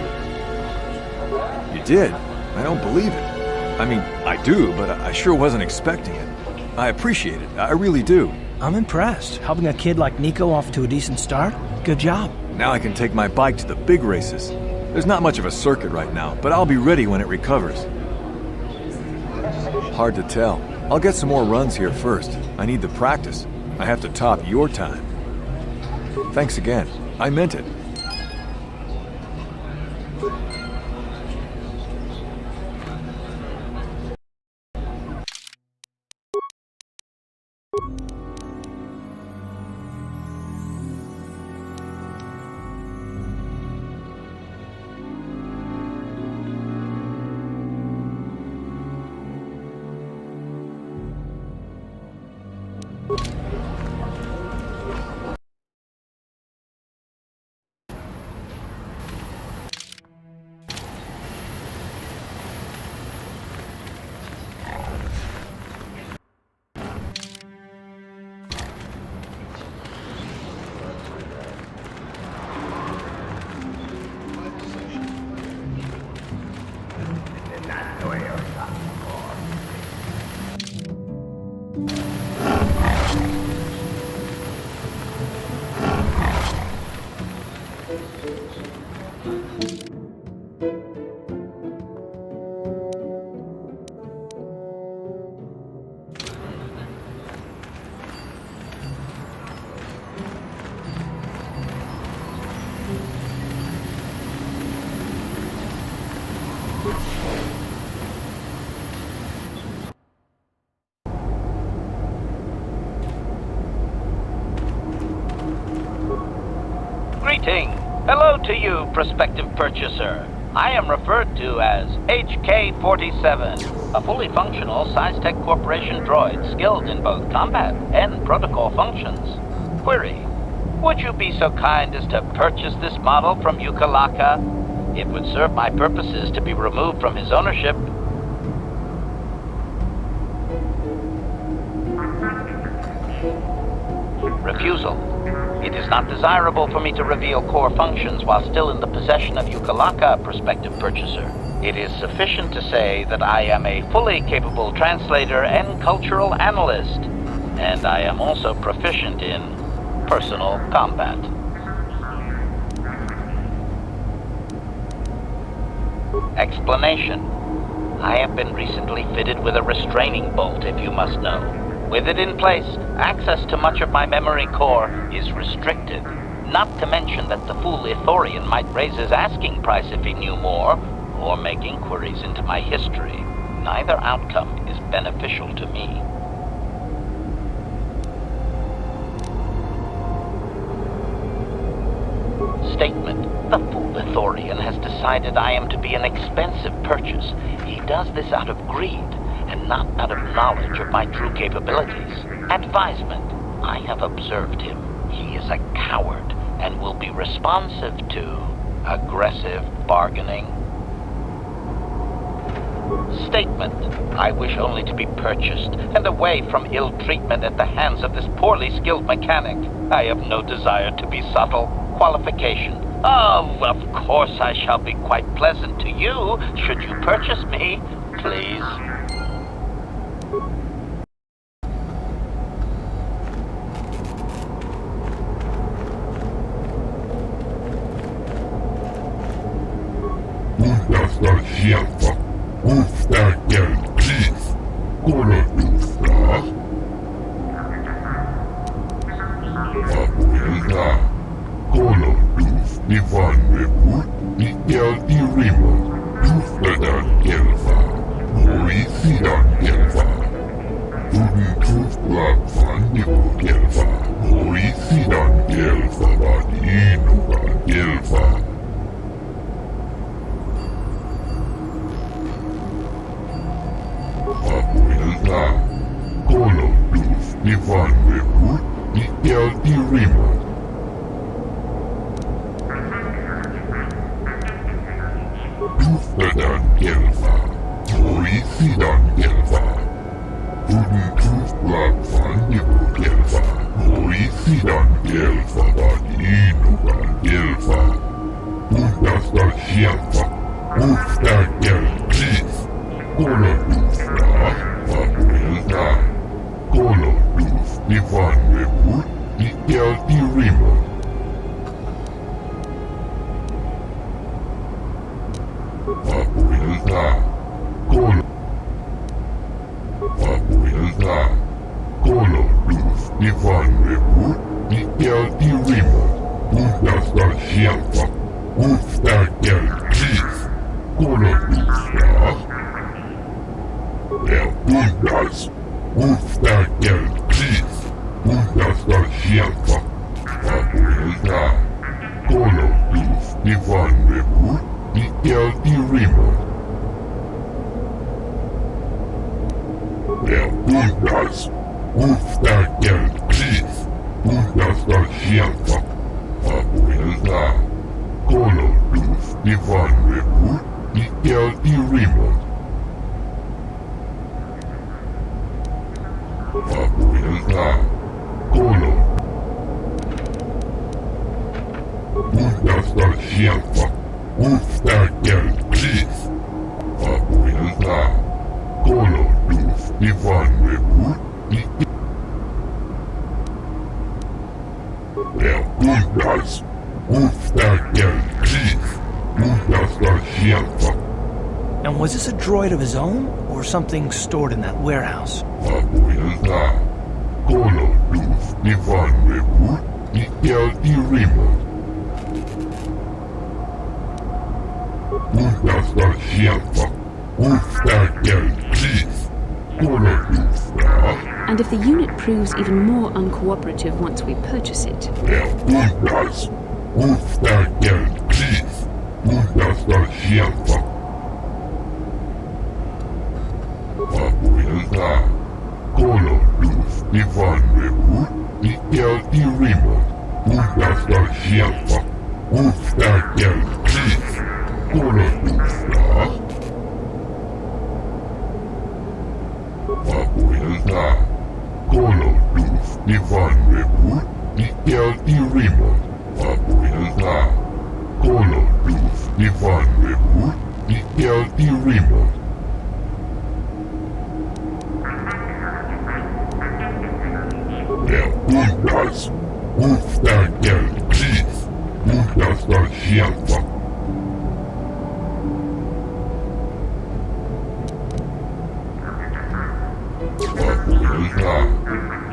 You did? I don't believe it. I mean, I do, but I sure wasn't expecting it. I appreciate it. I really do. I'm impressed. Helping a kid like Nico off to a decent start? Good job. Now I can take my bike to the big races. There's not much of a circuit right now, but I'll be ready when it recovers. Hard to tell. I'll get some more runs here first. I need the practice. I have to top your time. Thanks again. I meant it. Greeting. Hello to you, prospective purchaser. I am referred to as HK-47, a fully functional SciTech Corporation droid skilled in both combat and protocol functions. Query: would you be so kind as to purchase this model from Yukalaka? It would serve my purposes to be removed from his ownership. Refusal. It is not desirable for me to reveal core functions while still in the possession of Yukalaka, prospective purchaser. It is sufficient to say that I am a fully capable translator and cultural analyst, and I am also proficient in personal combat. Explanation. I have been recently fitted with a restraining bolt, if you must know. With it in place, access to much of my memory core is restricted. Not to mention that the fool Ithorian might raise his asking price if he knew more, or make inquiries into my history. Neither outcome is beneficial to me. Statement. The fool Ithorian has decided I am to be an expensive purchase. He does this out of greed, and not out of knowledge of my true capabilities. Advisement. I have observed him. He is a coward, and will be responsive to aggressive bargaining. Statement. I wish only to be purchased, and away from ill treatment at the hands of this poorly skilled mechanic. I have no desire to be subtle. Qualification. Oh, of course I shall be quite pleasant to you, should you purchase me, please. Shelfa, Ustakel Chief, Kolodusta, Abuelda, Kolodus, Ivan Rebut, Miguel Irimo, Dufedan Gelfa, Moisidan Gelfa, Udentuf Glabvan Nico Gelfa, Moisidan Gelfa, Vadinugan Gelfa. Abuelda, Kolodus, Ivan Rebut, Miguel Irimo. Dufedan Gelfa, Moisidan Gelfa, Udentuf Glabvan Nico Gelfa, Moisidan Gelfa, Vadinugan Gelfa, Undasta Shelfa, Ustakel Chief, Kolodus, Abuelda, Kolodus, Ivan Rebut, Miguel Irimo. Abuelda, Kolodus, Ivan Rebut, Miguel Irimo. Undasta Shelfa, Ustakel Chief, Kolodus, Bundas, Ustakel Chief, Undasta Shelfa, Abuelda, Kolodus, Ivan Rebut, Miguel Irimo. Bundas, Ustakel Chief, Undasta Shelfa, Abuelda, Kolodus, Ivan Rebut, Miguel Irimo. Abuelda, Undasta Shelfa, Ustakel Chief, Abuelda, Kolodus, Ivan Rebut, Bundas, Ustakel Chief, Undasta Shelfa. And was this a droid of his own, or something stored in that warehouse? Abuelda, Kolodus, Ivan Rebut, Miguel Irimo. Undasta Shelfa, Ustakel Chief, Kolodus. And if the unit proves even more uncooperative once we purchase it? Bundas, Ustakel Chief, Undasta Shelfa. Abuelda, Kolodus, Ivan Rebut, Miguel Irimo. Undasta Shelfa, Ustakel Chief, Kolodus. Abuelda, Kolodus, Ivan Rebut, Miguel Irimo. Abuelda, Kolodus, Ivan Rebut, Miguel Irimo. Bundas, Ustakel Chief, Undasta Shelfa. Papuelta,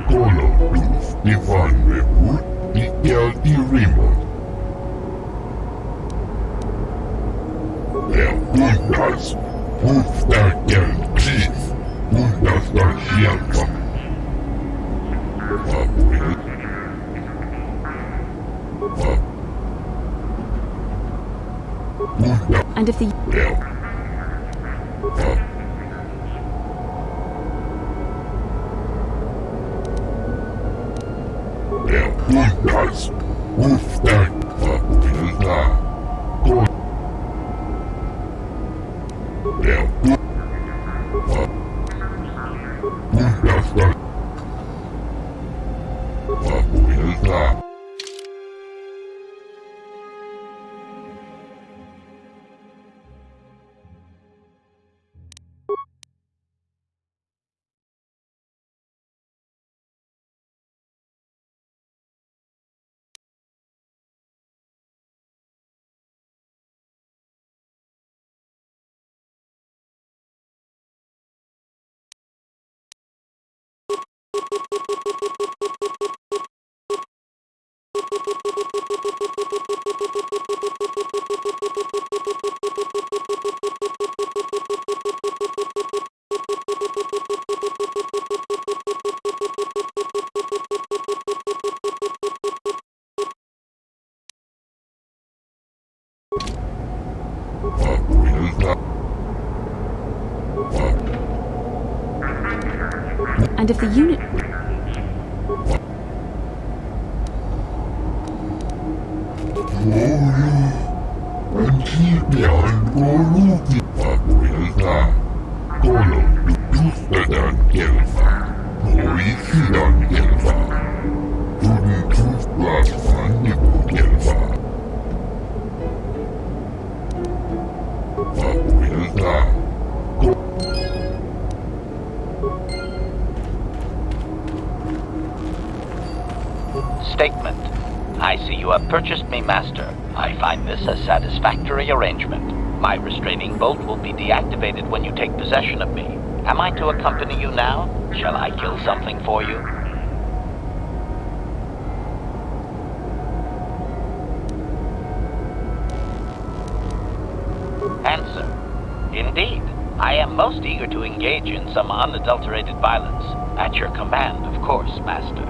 Koloduf, Ivan Webut, Miguel Irimo. Der Bundas, Hufter del Chief, Bundas der Sierra. And if the... Bundas, Hufter, Papuelta, And if the unit... Statement. I see you have purchased me, Master. I find this a satisfactory arrangement. My restraining bolt will be deactivated when you take possession of me. Am I to accompany you now? Shall I kill something for you? Answer. Indeed. I am most eager to engage in some unadulterated violence. At your command, of course, Master.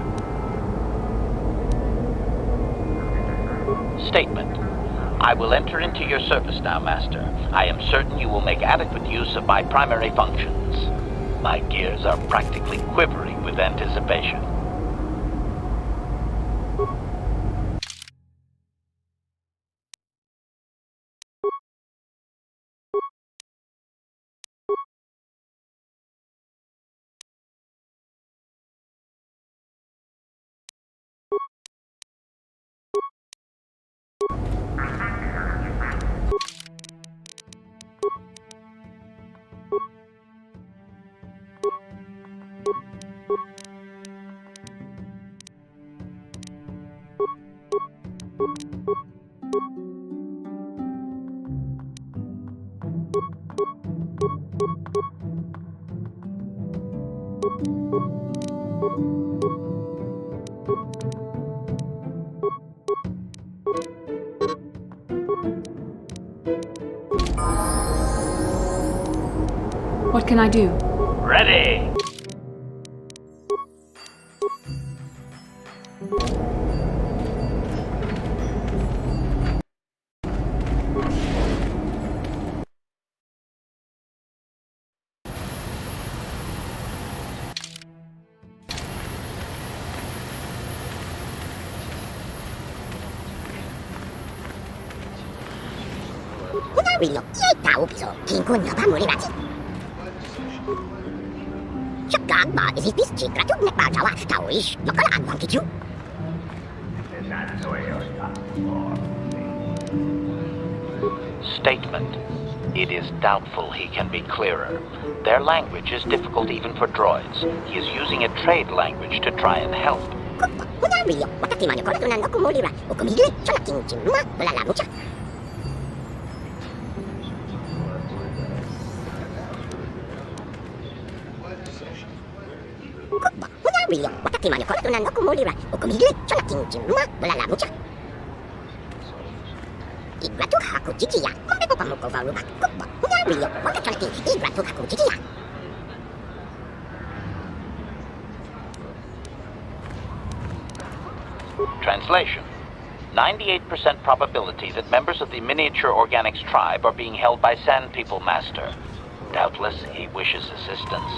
Statement. I will enter into your service now, Master. I am certain you will make adequate use of my primary functions. My gears are practically quivering with anticipation. What can I do? Ready! Willo, tao piso, kinkun nga ba muli natin? Syakag ba, isipis, chikratug, nekbajawa, taoish, makalaan bang kityu? Statement. It is doubtful he can be clearer. Their language is difficult even for droids. He is using a trade language to try and help. Wala, Willo, watakiman yung kortunan ako muli ra, o kumigil, siya na kinchimma, malalamo siya. Kubba, Hunario, Watakimayo Kortunan Okumulira, Okumigli, Cholakin Jimma, Bulalamucha. Igratu Haku Jijiya, Kombepo Pamuko Varuba, Kubba, Hunario, Watachalki, Igratu Haku Jijiya. Translation. 98% probability that members of the Miniature Organics tribe are being held by Sand People Master. Doubtless, he wishes assistance.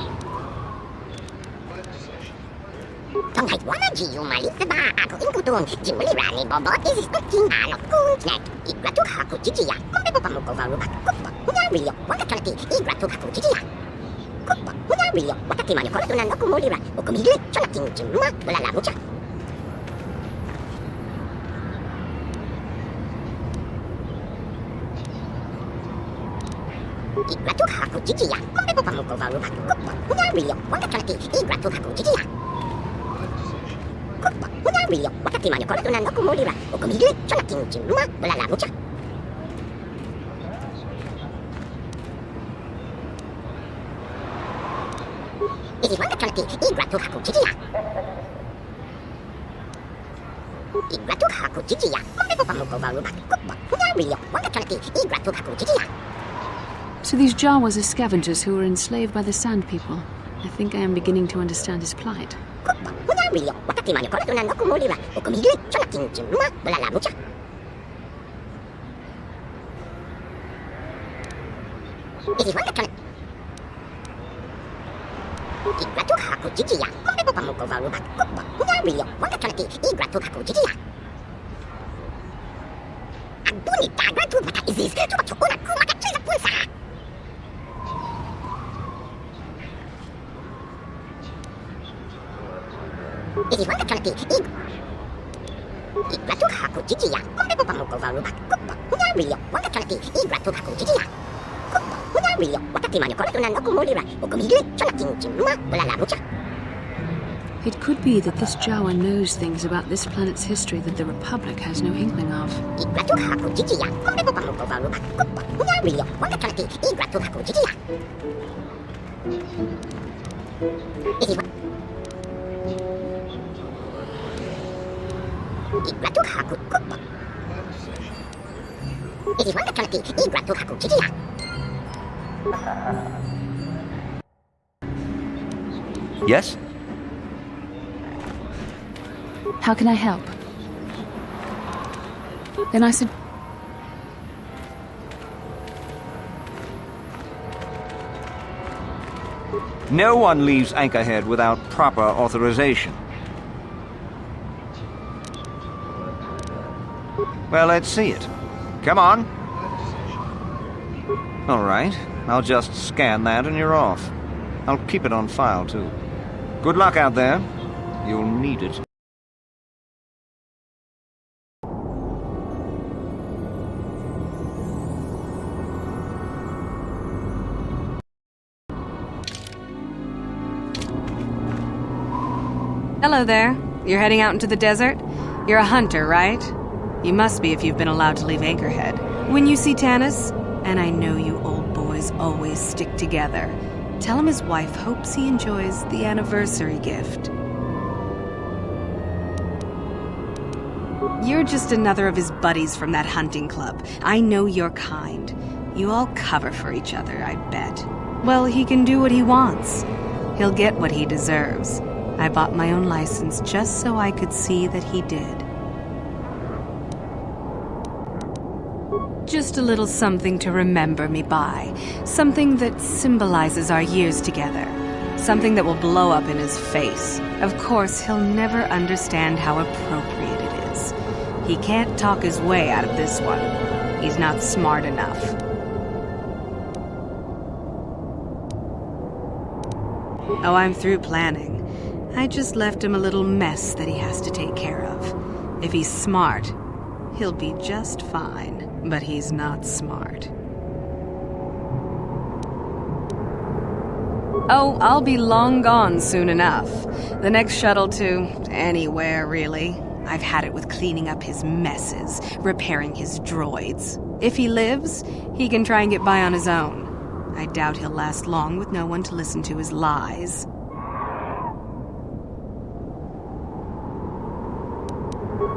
Tonghai Wanaji Yumalisaba, Ako Inkutun, Jimulirani Bobo, is Sputin, Ano Kunznet, Igratu Haku Jijiya, Kombepo Pamuko Varuba, Kubba, Hunario, Watachalki, Igratu Haku Jijiya. Kubba, Hunario, Watakimayo Kortunan Okumulira, Okumigli, Cholakin Jimma, Bulalamucha. Igratu Haku Jijiya, Kombepo Pamuko Varuba, Kubba, Hunario, Watachalki, Igratu Haku Jijiya. Kubba, Hunario, Watakimayo Kortunan Okumulira, Okumigli, Cholakin Jimma, Bulalamucha. It is Watachalki, Igratu Haku Jijiya. Igratu Haku Jijiya, Kombepo Pamuko Varuba, Kubba, Hunario, Watachalki, Igratu Haku Jijiya. So these Jawas are scavengers who were enslaved by the Sand People. I think I am beginning to understand his plight. Kubba, Hunario, Watakimayo Kortunan Okumulira, Okumigli, Cholakin Jimma, Bulalamucha. It is Watachalki. Igratu Haku Jijiya, Kombepo Pamuko Varuba, Kubba, Hunario, Watachalki, Igratu Haku Jijiya. Abuni Tagratu Mata Izis, Tubacho Una Kumaka Chila Punsa. It is Watachalki, Igratu Haku Jijiya, Kombepo Pamuko Varuba, Kubba, Hunario, Watachalki, Igratu Haku Jijiya. Kubba, Hunario, Watakimayo Kortunan Okumulira, Okumigli, Cholakin Jimma, Bulalamucha. It could be that this Jawa knows things about this planet's history that the Republic has no inkling of. Igratu Haku Jijiya, Kombepo Pamuko Varuba, Kubba, Hunario, Watachalki, Igratu Haku Jijiya. It is Igratu Haku Kubba. It is Watachalki, Igratu Haku Jijiya. Yes? How can I help? Then I said... No one leaves Anchorhead without proper authorization. Well, let's see it. Come on. All right. I'll just scan that and you're off. I'll keep it on file, too. Good luck out there. You'll need it. Hello there. You're heading out into the desert? You're a hunter, right? You must be if you've been allowed to leave Anchorhead. When you see Tanis, and I know you old boys always stick together, tell him his wife hopes he enjoys the anniversary gift. You're just another of his buddies from that hunting club. I know your kind. You all cover for each other, I bet. Well, he can do what he wants. He'll get what he deserves. I bought my own license just so I could see that he did. Just a little something to remember me by. Something that symbolizes our years together. Something that will blow up in his face. Of course, he'll never understand how appropriate it is. He can't talk his way out of this one. He's not smart enough. Oh, I'm through planning. I just left him a little mess that he has to take care of. If he's smart, he'll be just fine. But he's not smart. Oh, I'll be long gone soon enough. The next shuttle to anywhere, really. I've had it with cleaning up his messes, repairing his droids. If he lives, he can try and get by on his own. I doubt he'll last long with no one to listen to his lies.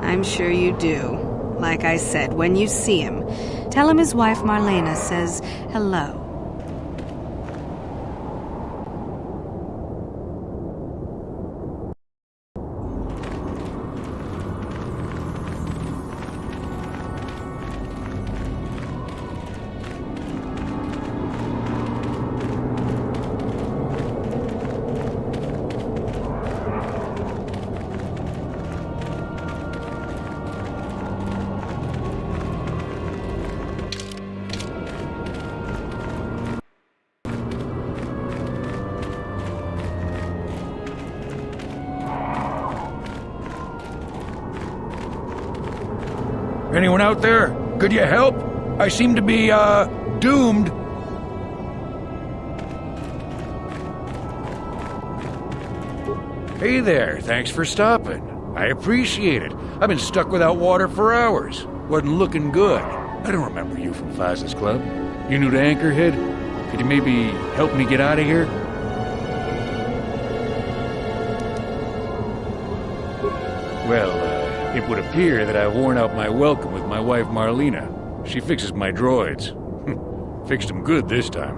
I'm sure you do. Like I said, when you see him, tell him his wife Marlena says hello. Anyone out there? Could you help? I seem to be, doomed. Hey there, thanks for stopping. I appreciate it. I've been stuck without water for hours. Wasn't looking good. I don't remember you from Faz's Club. You new to Anchorhead? Could you maybe help me get out of here? Well, it would appear that I've worn out my welcome with my wife Marlena. She fixes my droids. Fixed them good this time.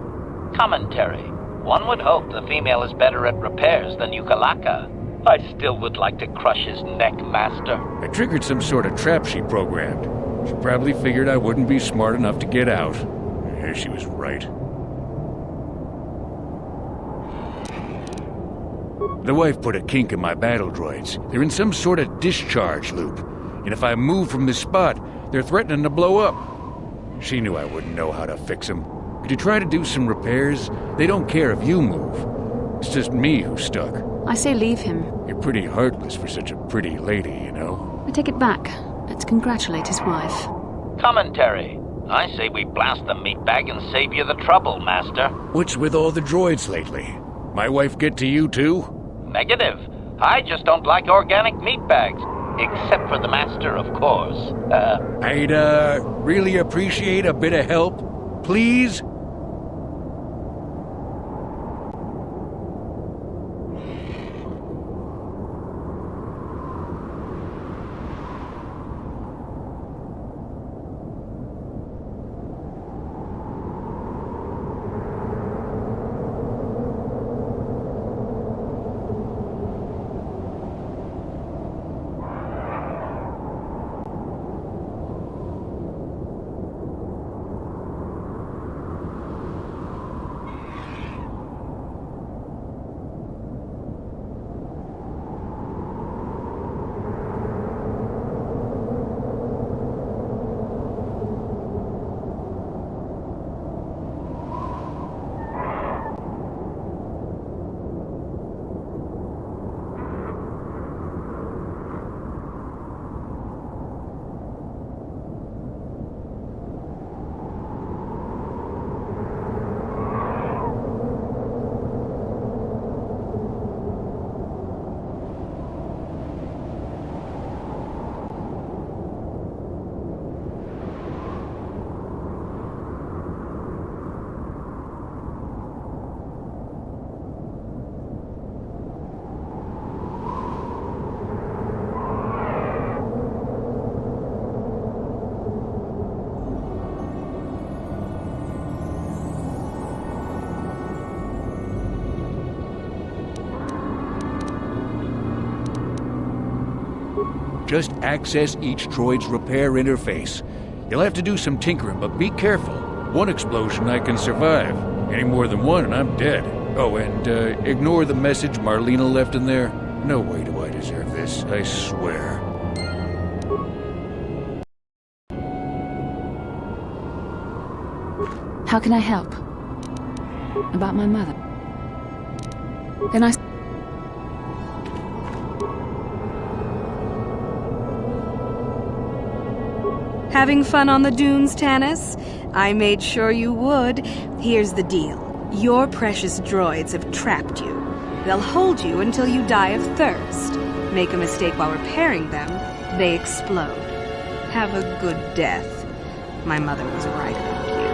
Commentary. One would hope the female is better at repairs than Yukalaka. I still would like to crush his neck, Master. I triggered some sort of trap she programmed. She probably figured I wouldn't be smart enough to get out. Yeah, she was right. The wife put a kink in my battle droids. They're in some sort of discharge loop. And if I move from this spot, they're threatening to blow up. She knew I wouldn't know how to fix them. Could you try to do some repairs? They don't care if you move. It's just me who's stuck. I say leave him. You're pretty heartless for such a pretty lady, you know. I take it back. Let's congratulate his wife. Commentary. I say we blast the meatbag and save you the trouble, Master. What's with all the droids lately? My wife get to you too? Negative. I just don't like organic meatbags. Except for the Master, of course. I'd, really appreciate a bit of help. Please? Just access each droid's repair interface. You'll have to do some tinkering, but be careful. One explosion I can survive. Any more than one and I'm dead. Oh, and ignore the message Marlena left in there. No way do I deserve this, I swear. How can I help? About my mother. Then I... Having fun on the dunes, Tanis? I made sure you would. Here's the deal. Your precious droids have trapped you. They'll hold you until you die of thirst. Make a mistake while repairing them, they explode. Have a good death. My mother was right about you.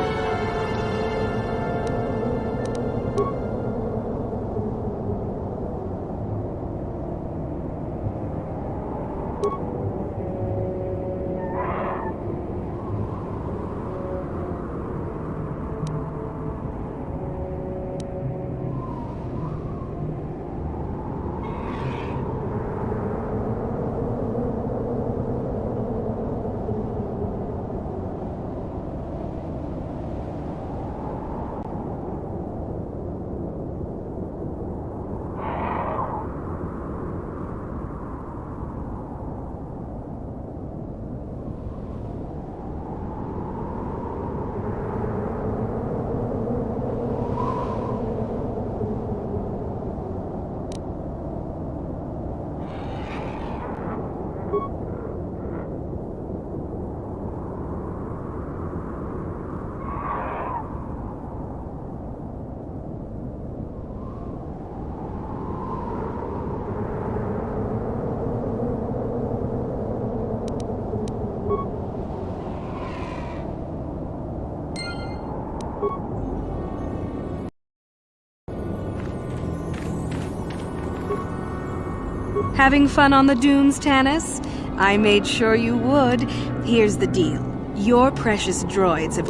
Having fun on the dunes, Tanis? I made sure you would. Here's the deal. Your precious droids have...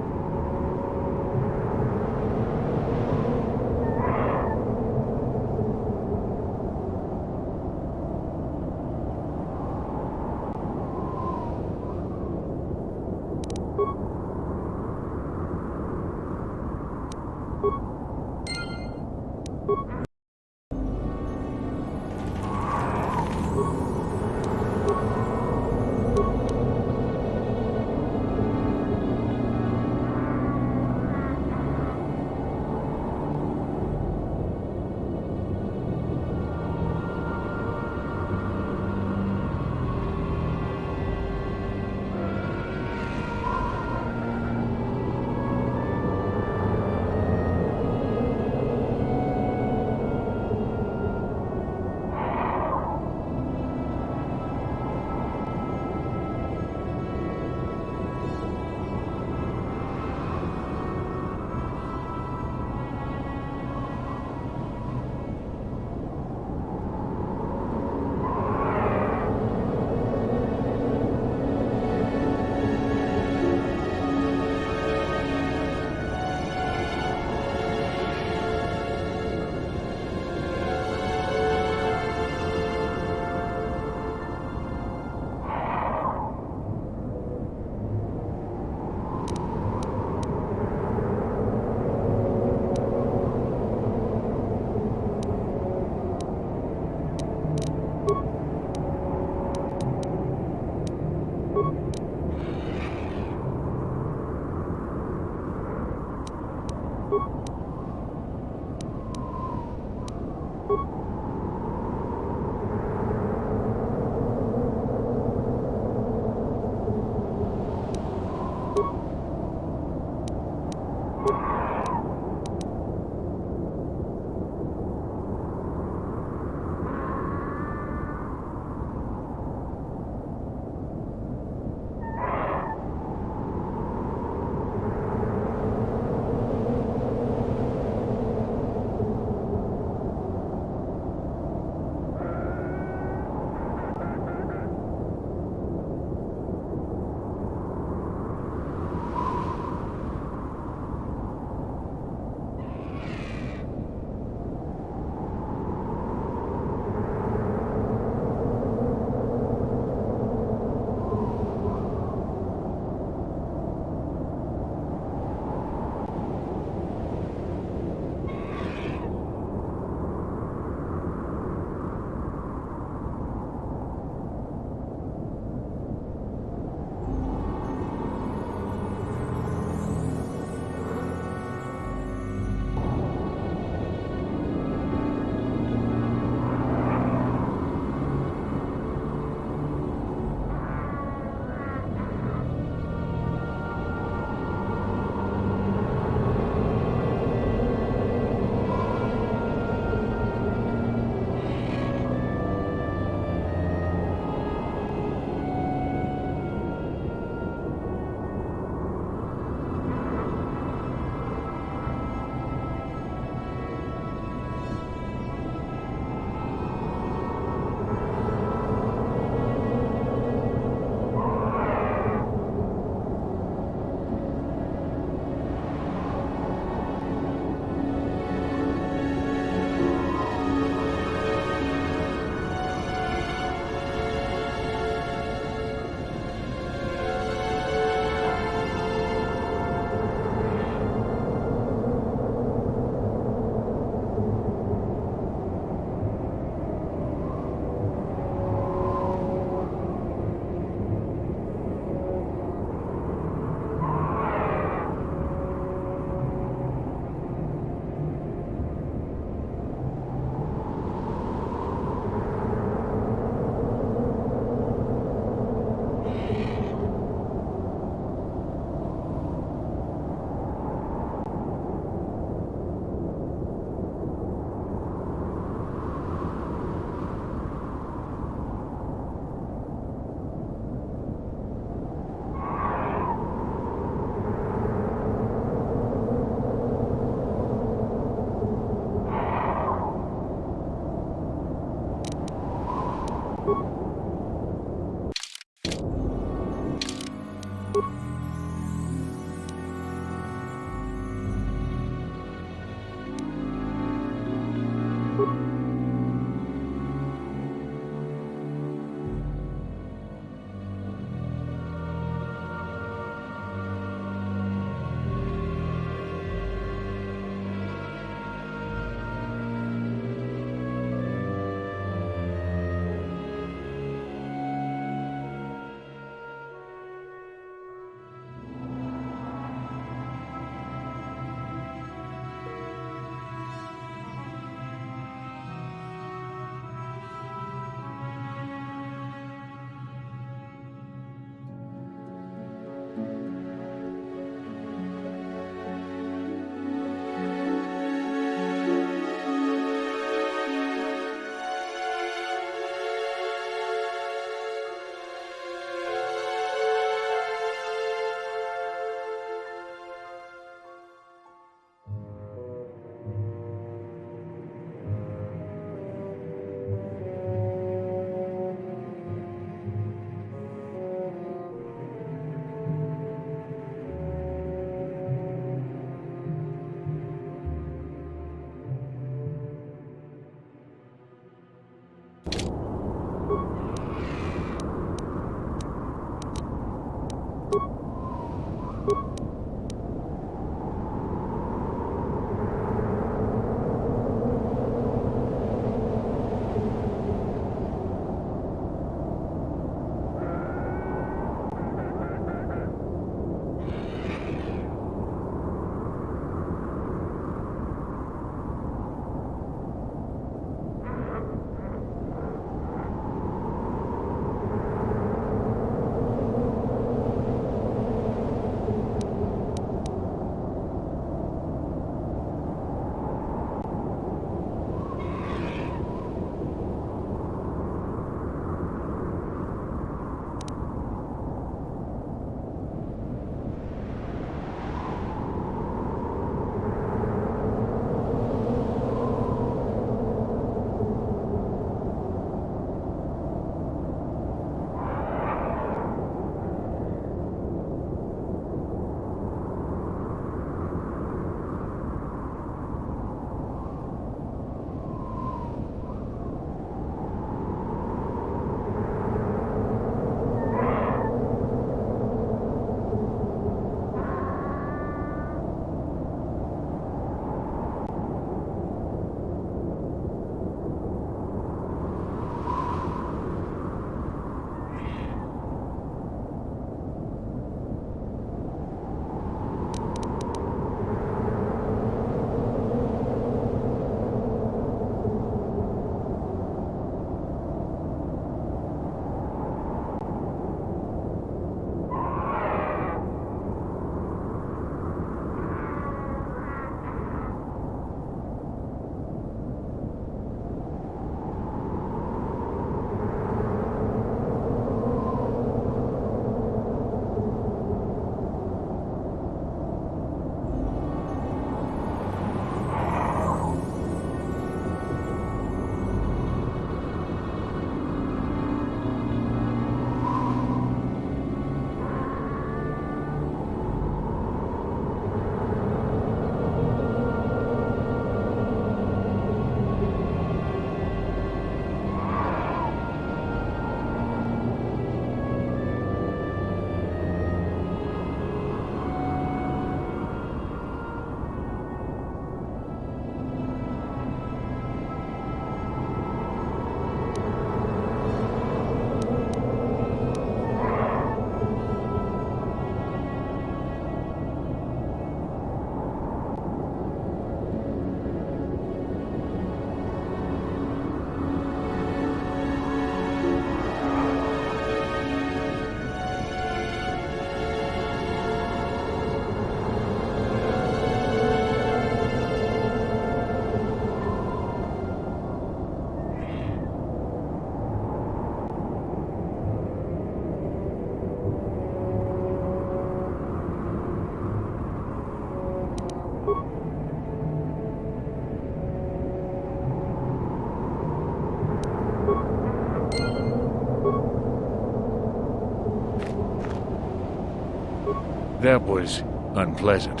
That was unpleasant.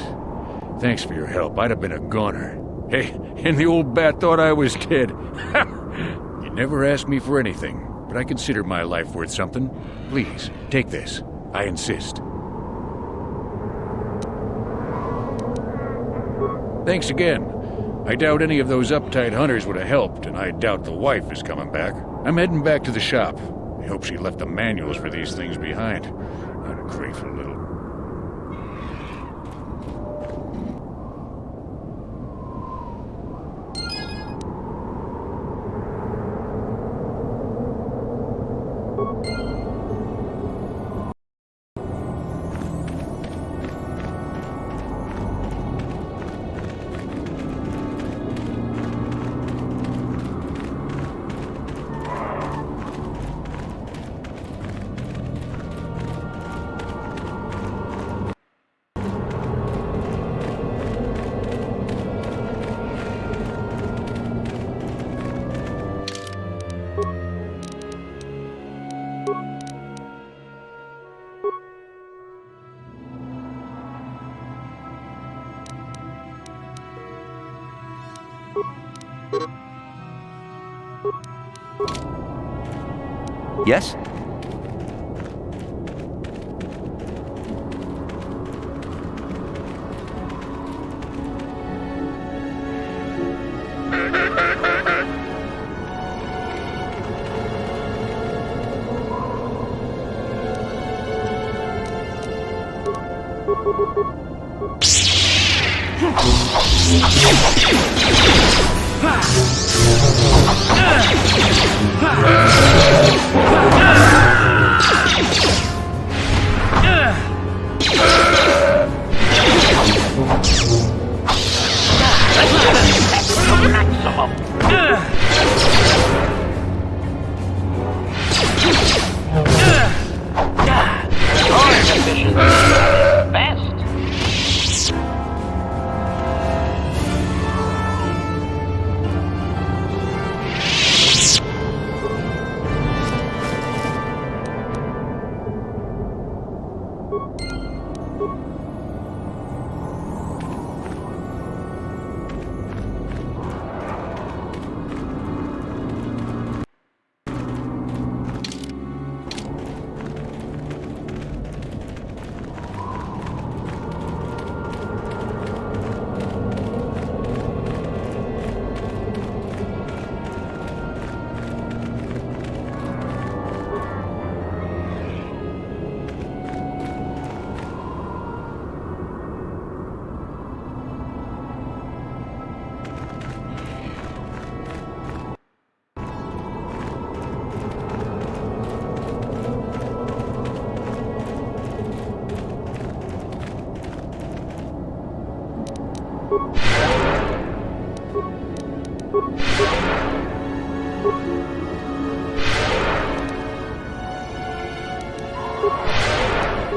Thanks for your help. I'd have been a goner. Hey, and the old bat thought I was dead. You never asked me for anything, but I consider my life worth something. Please, take this. I insist. Thanks again. I doubt any of those uptight hunters would have helped, and I doubt the wife is coming back. I'm heading back to the shop. I hope she left the manuals for these things behind. Ungrateful little... Yes?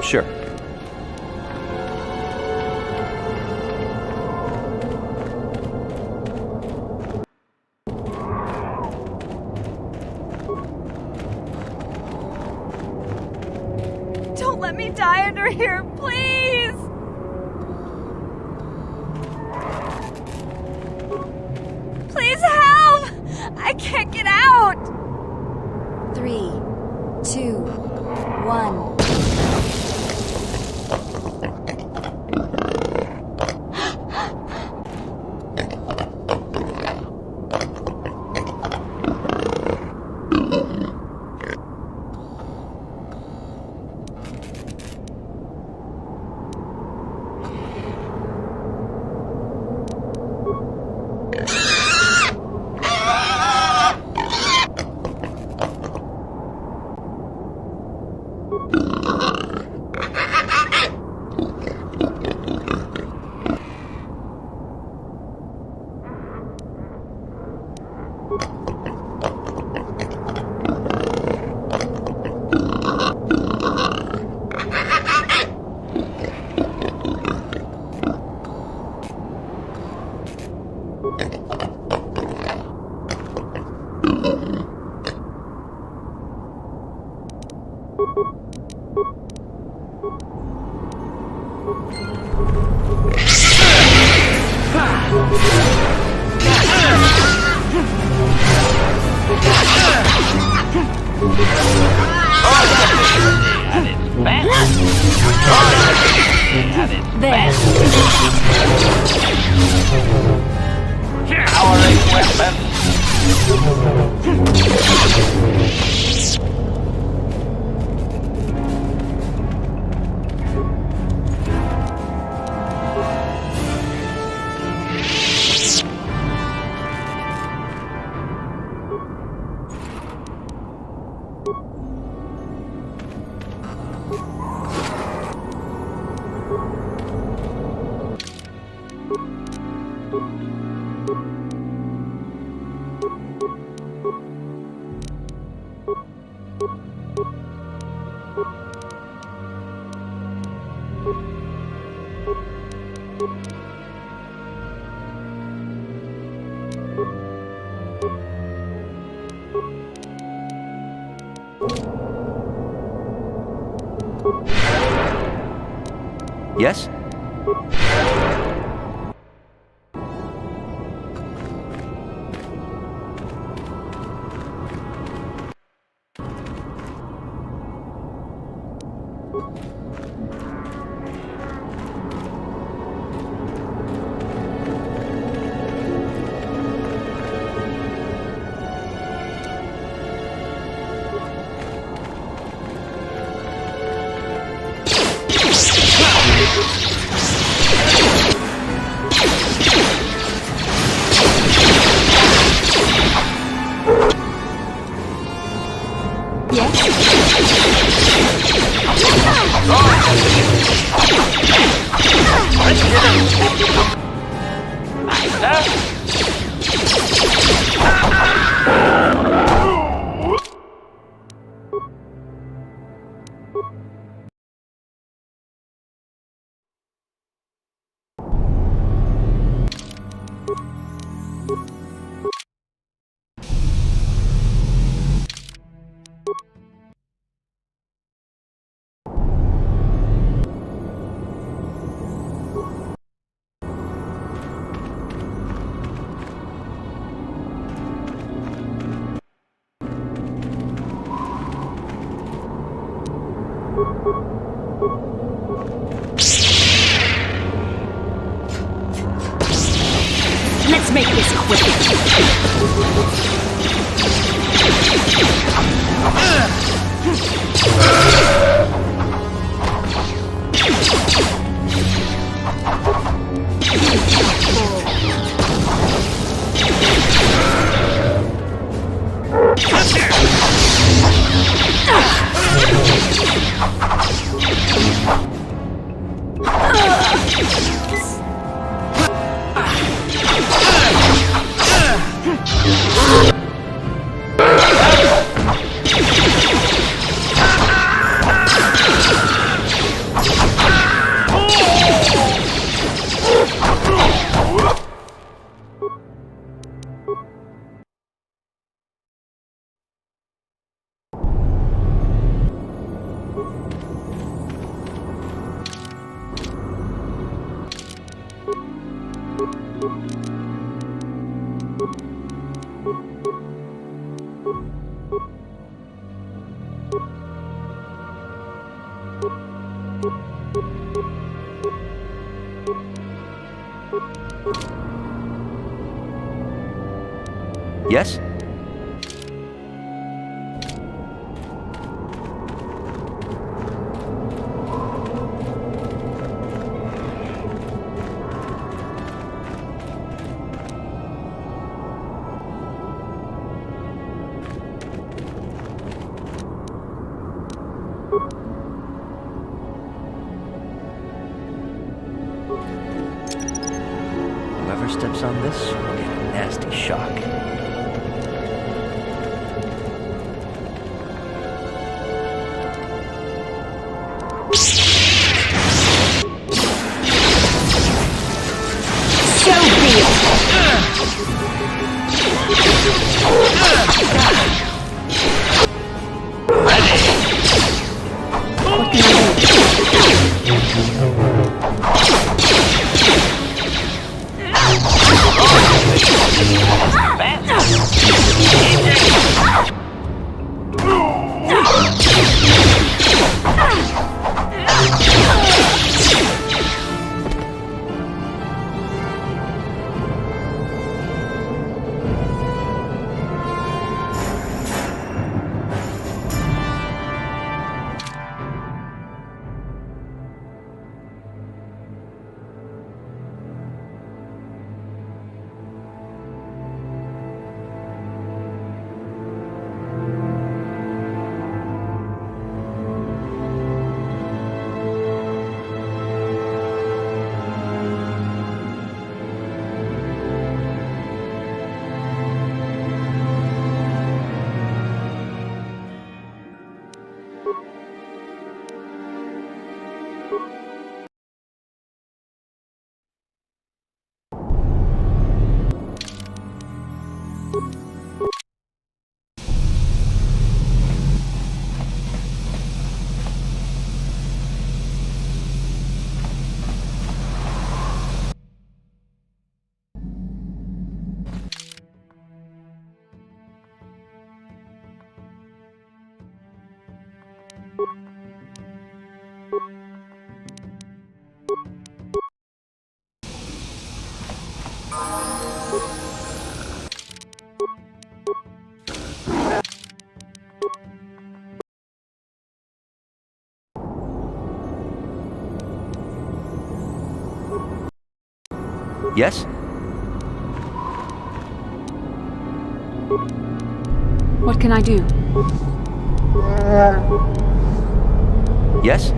Sure. Don't let me die under here, please! Please help! I can't get out! 3, 2, 1. Powering weapon. Yes? Let's make this quick. Yes? Whoever steps on this will get a nasty shock. Yes? What can I do? Yes?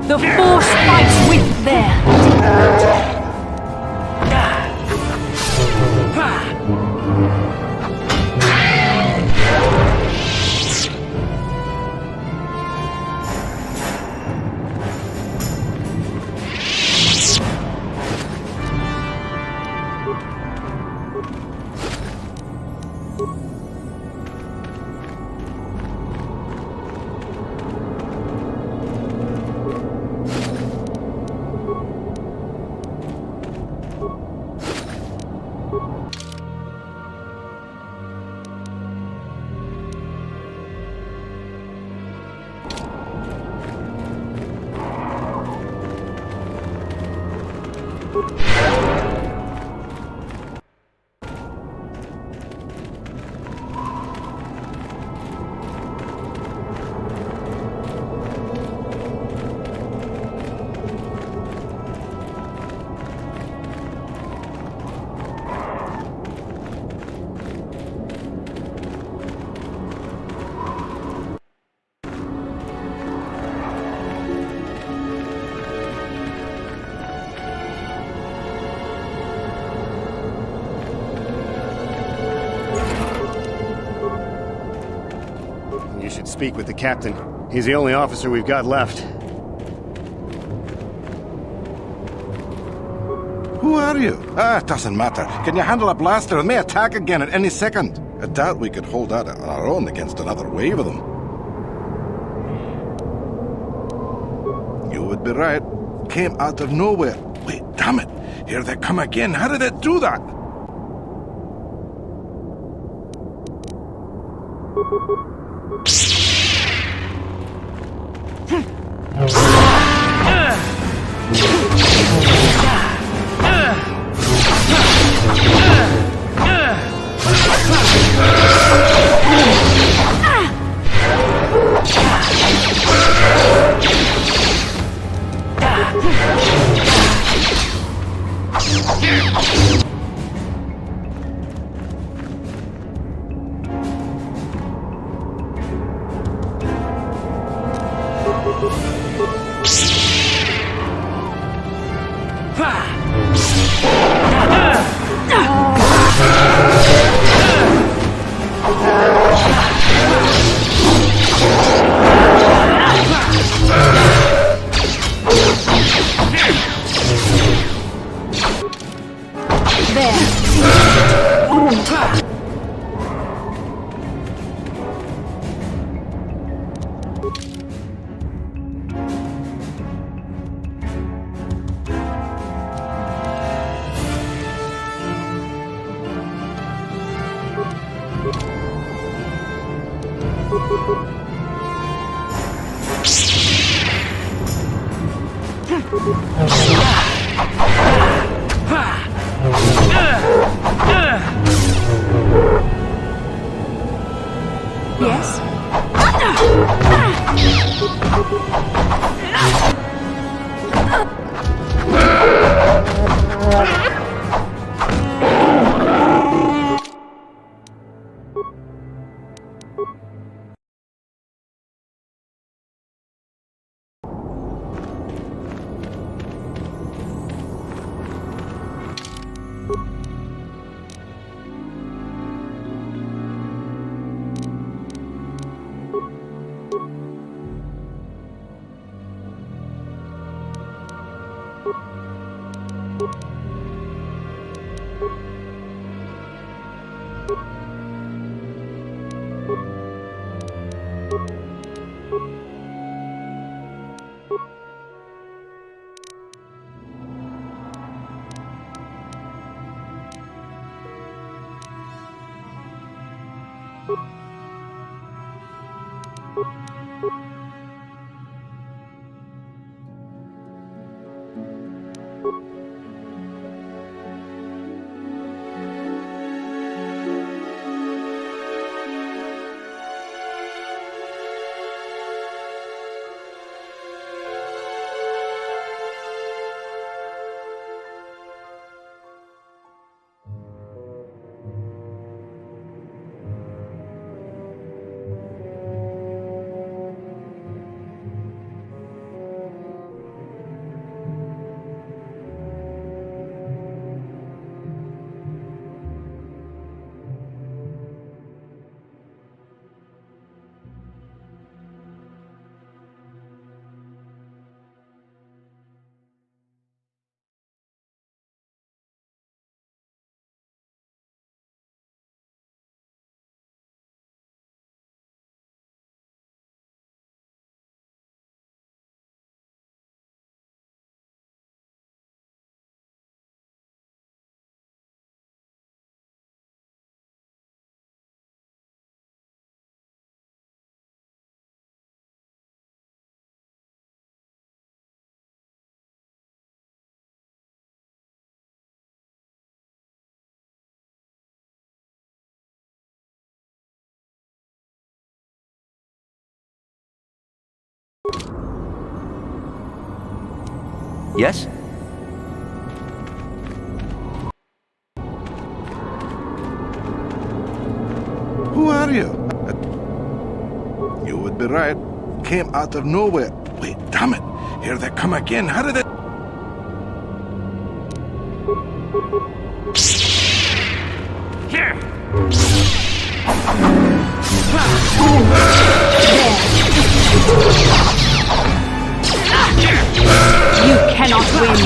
The fool You should speak with the captain. He's the only officer we've got left. Who are you? It doesn't matter. Can you handle a blaster? It may attack again at any second. I doubt we could hold out on our own against another wave of them. You would be right. Came out of nowhere. Wait, damn it. Here they come again. How did it do that? Yes? Yes? Who are you? You would be right. Came out of nowhere. Wait, damn it. Here they come again. How did it... Here! You cannot win!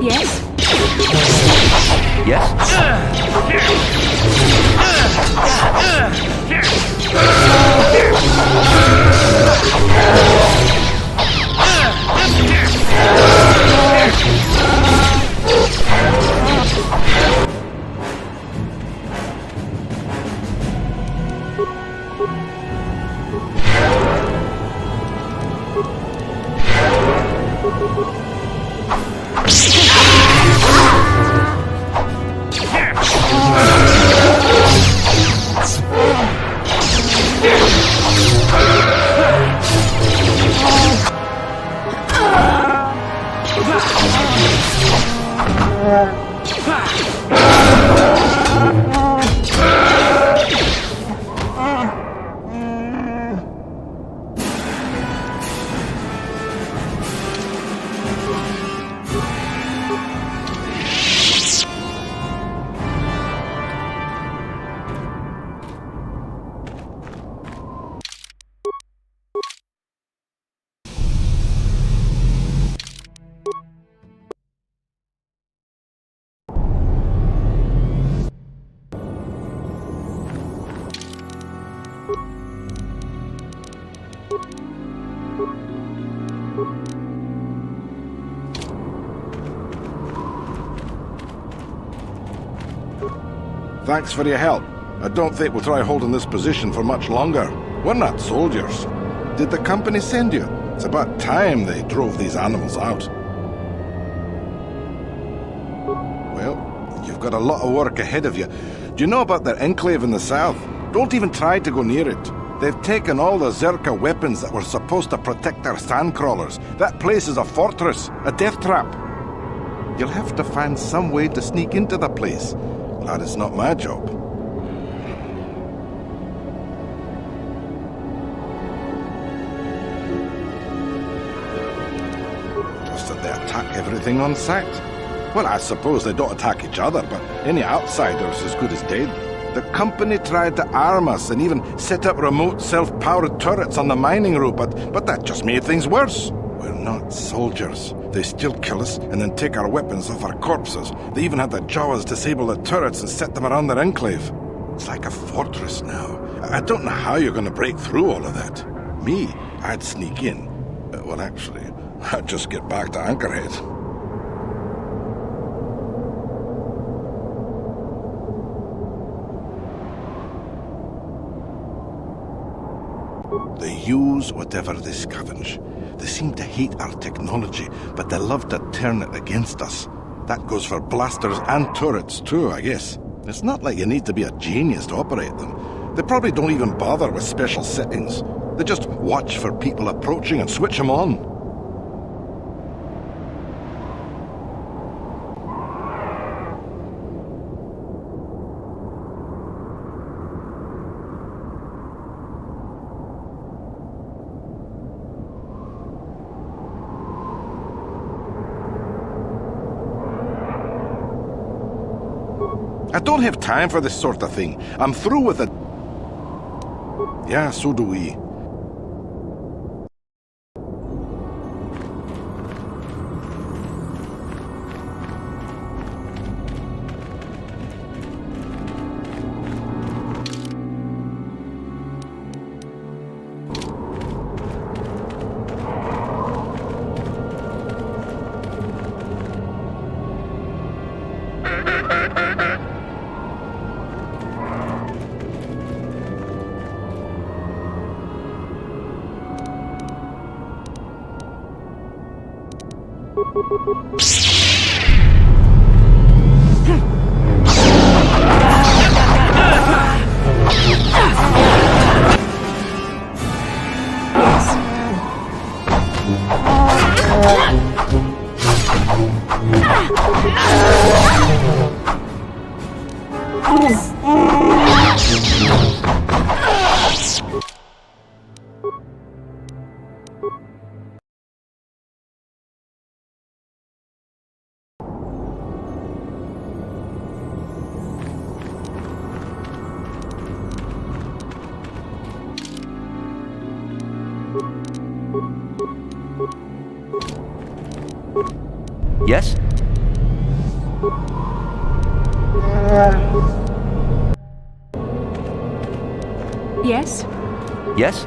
Yes? Thanks for your help. I don't think we'll try holding this position for much longer. We're not soldiers. Did the company send you? It's about time they drove these animals out. Well, you've got a lot of work ahead of you. Do you know about their enclave in the south? Don't even try to go near it. They've taken all the Zerka weapons that were supposed to protect our sandcrawlers. That place is a fortress, a death trap. You'll have to find some way to sneak into the place. That is not my job. Just that they attack everything on sight. Well, I suppose they don't attack each other, but any outsider's as good as dead. The company tried to arm us and even set up remote self-powered turrets on the mining route, but that just made things worse. We're not soldiers. They still kill us and then take our weapons off our corpses. They even had the Jawas disable the turrets and set them around their enclave. It's like a fortress now. I don't know how you're going to break through all of that. Me, I'd sneak in. Well, actually, I'd just get back to Anchorhead. They use whatever they scavenge. They seem to hate our technology, but they love to turn it against us. That goes for blasters and turrets too, I guess. It's not like you need to be a genius to operate them. They probably don't even bother with special settings. They just watch for people approaching and switch them on. I don't have time for this sort of thing. I'm through with it. Yeah, so do we. Yes? Yes? Yes?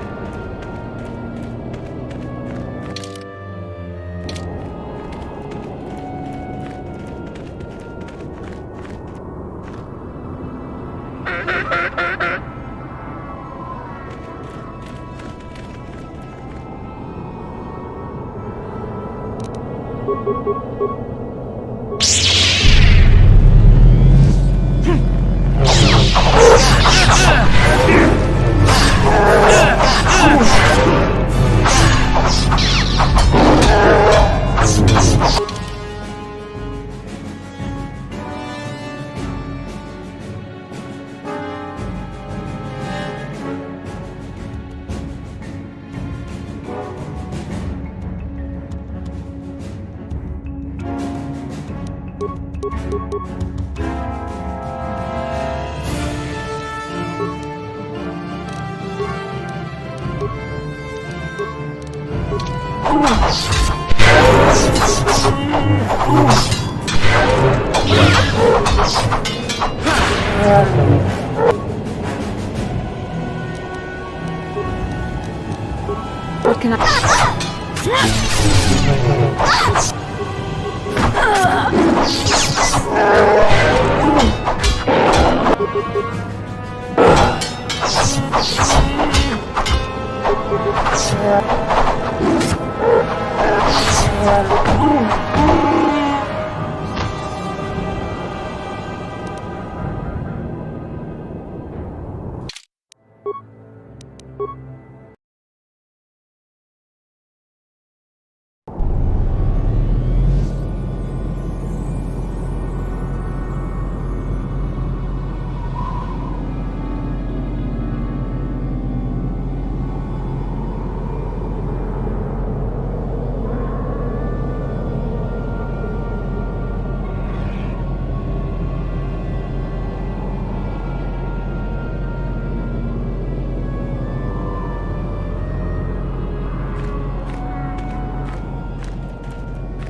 What can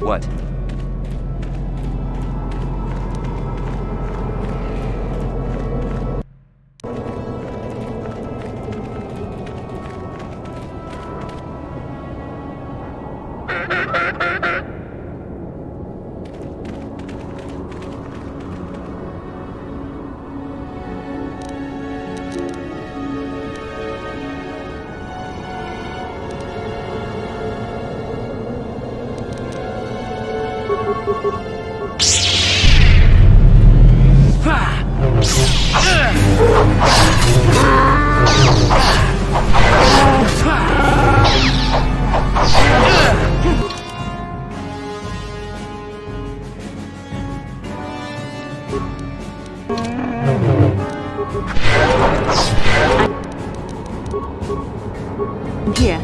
What? Here.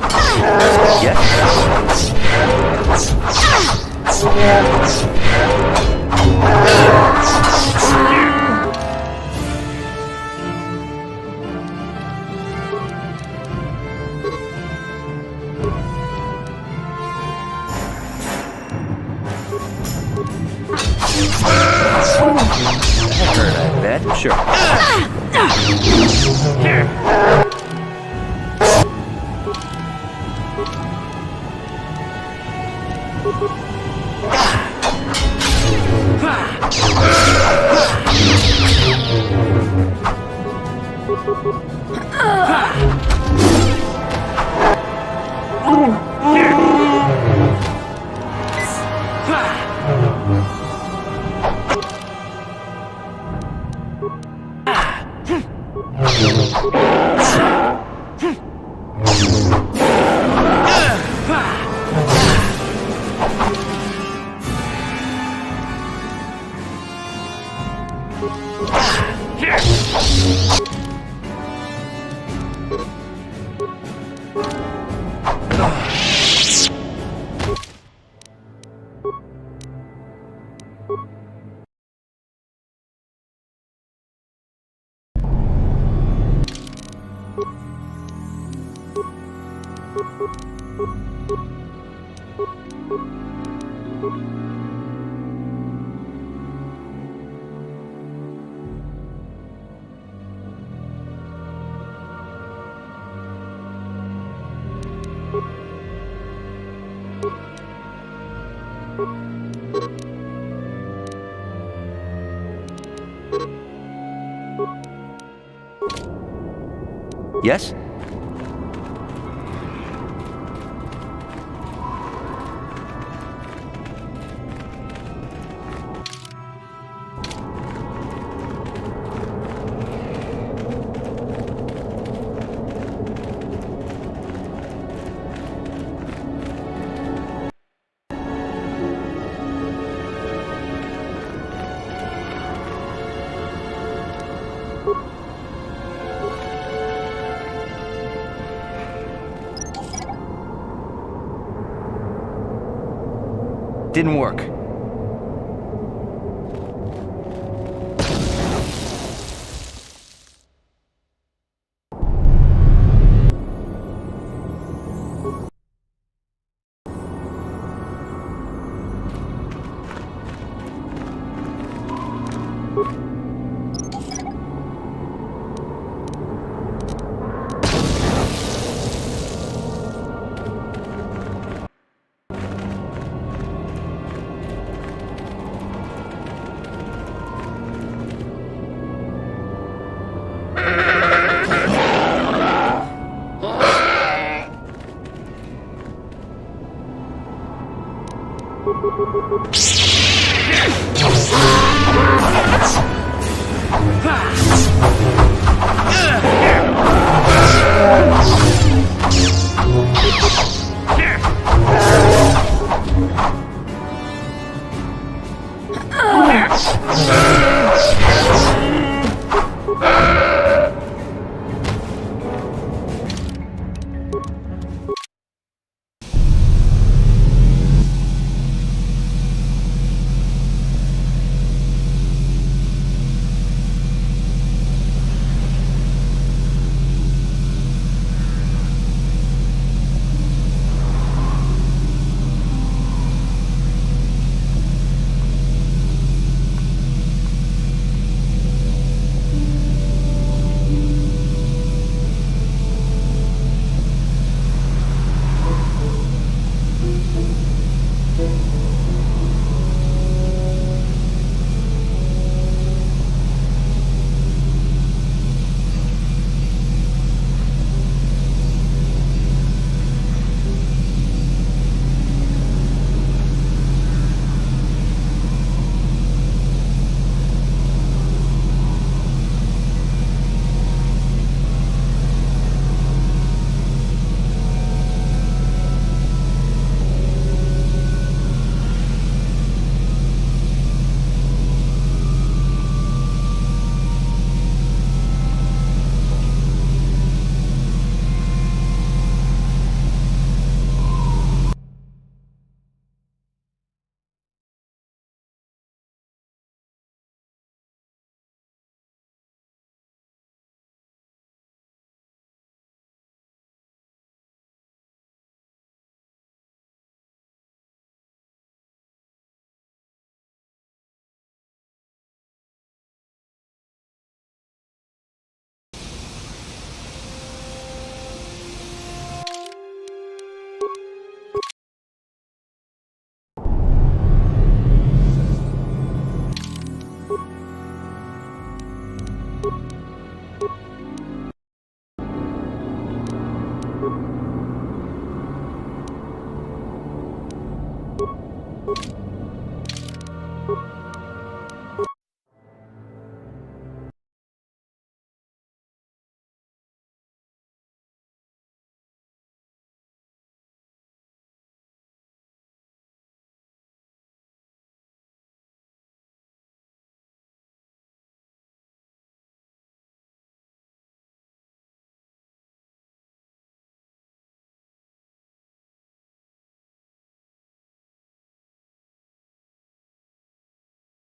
That hurt, I bet. Sure. Yes? Didn't work.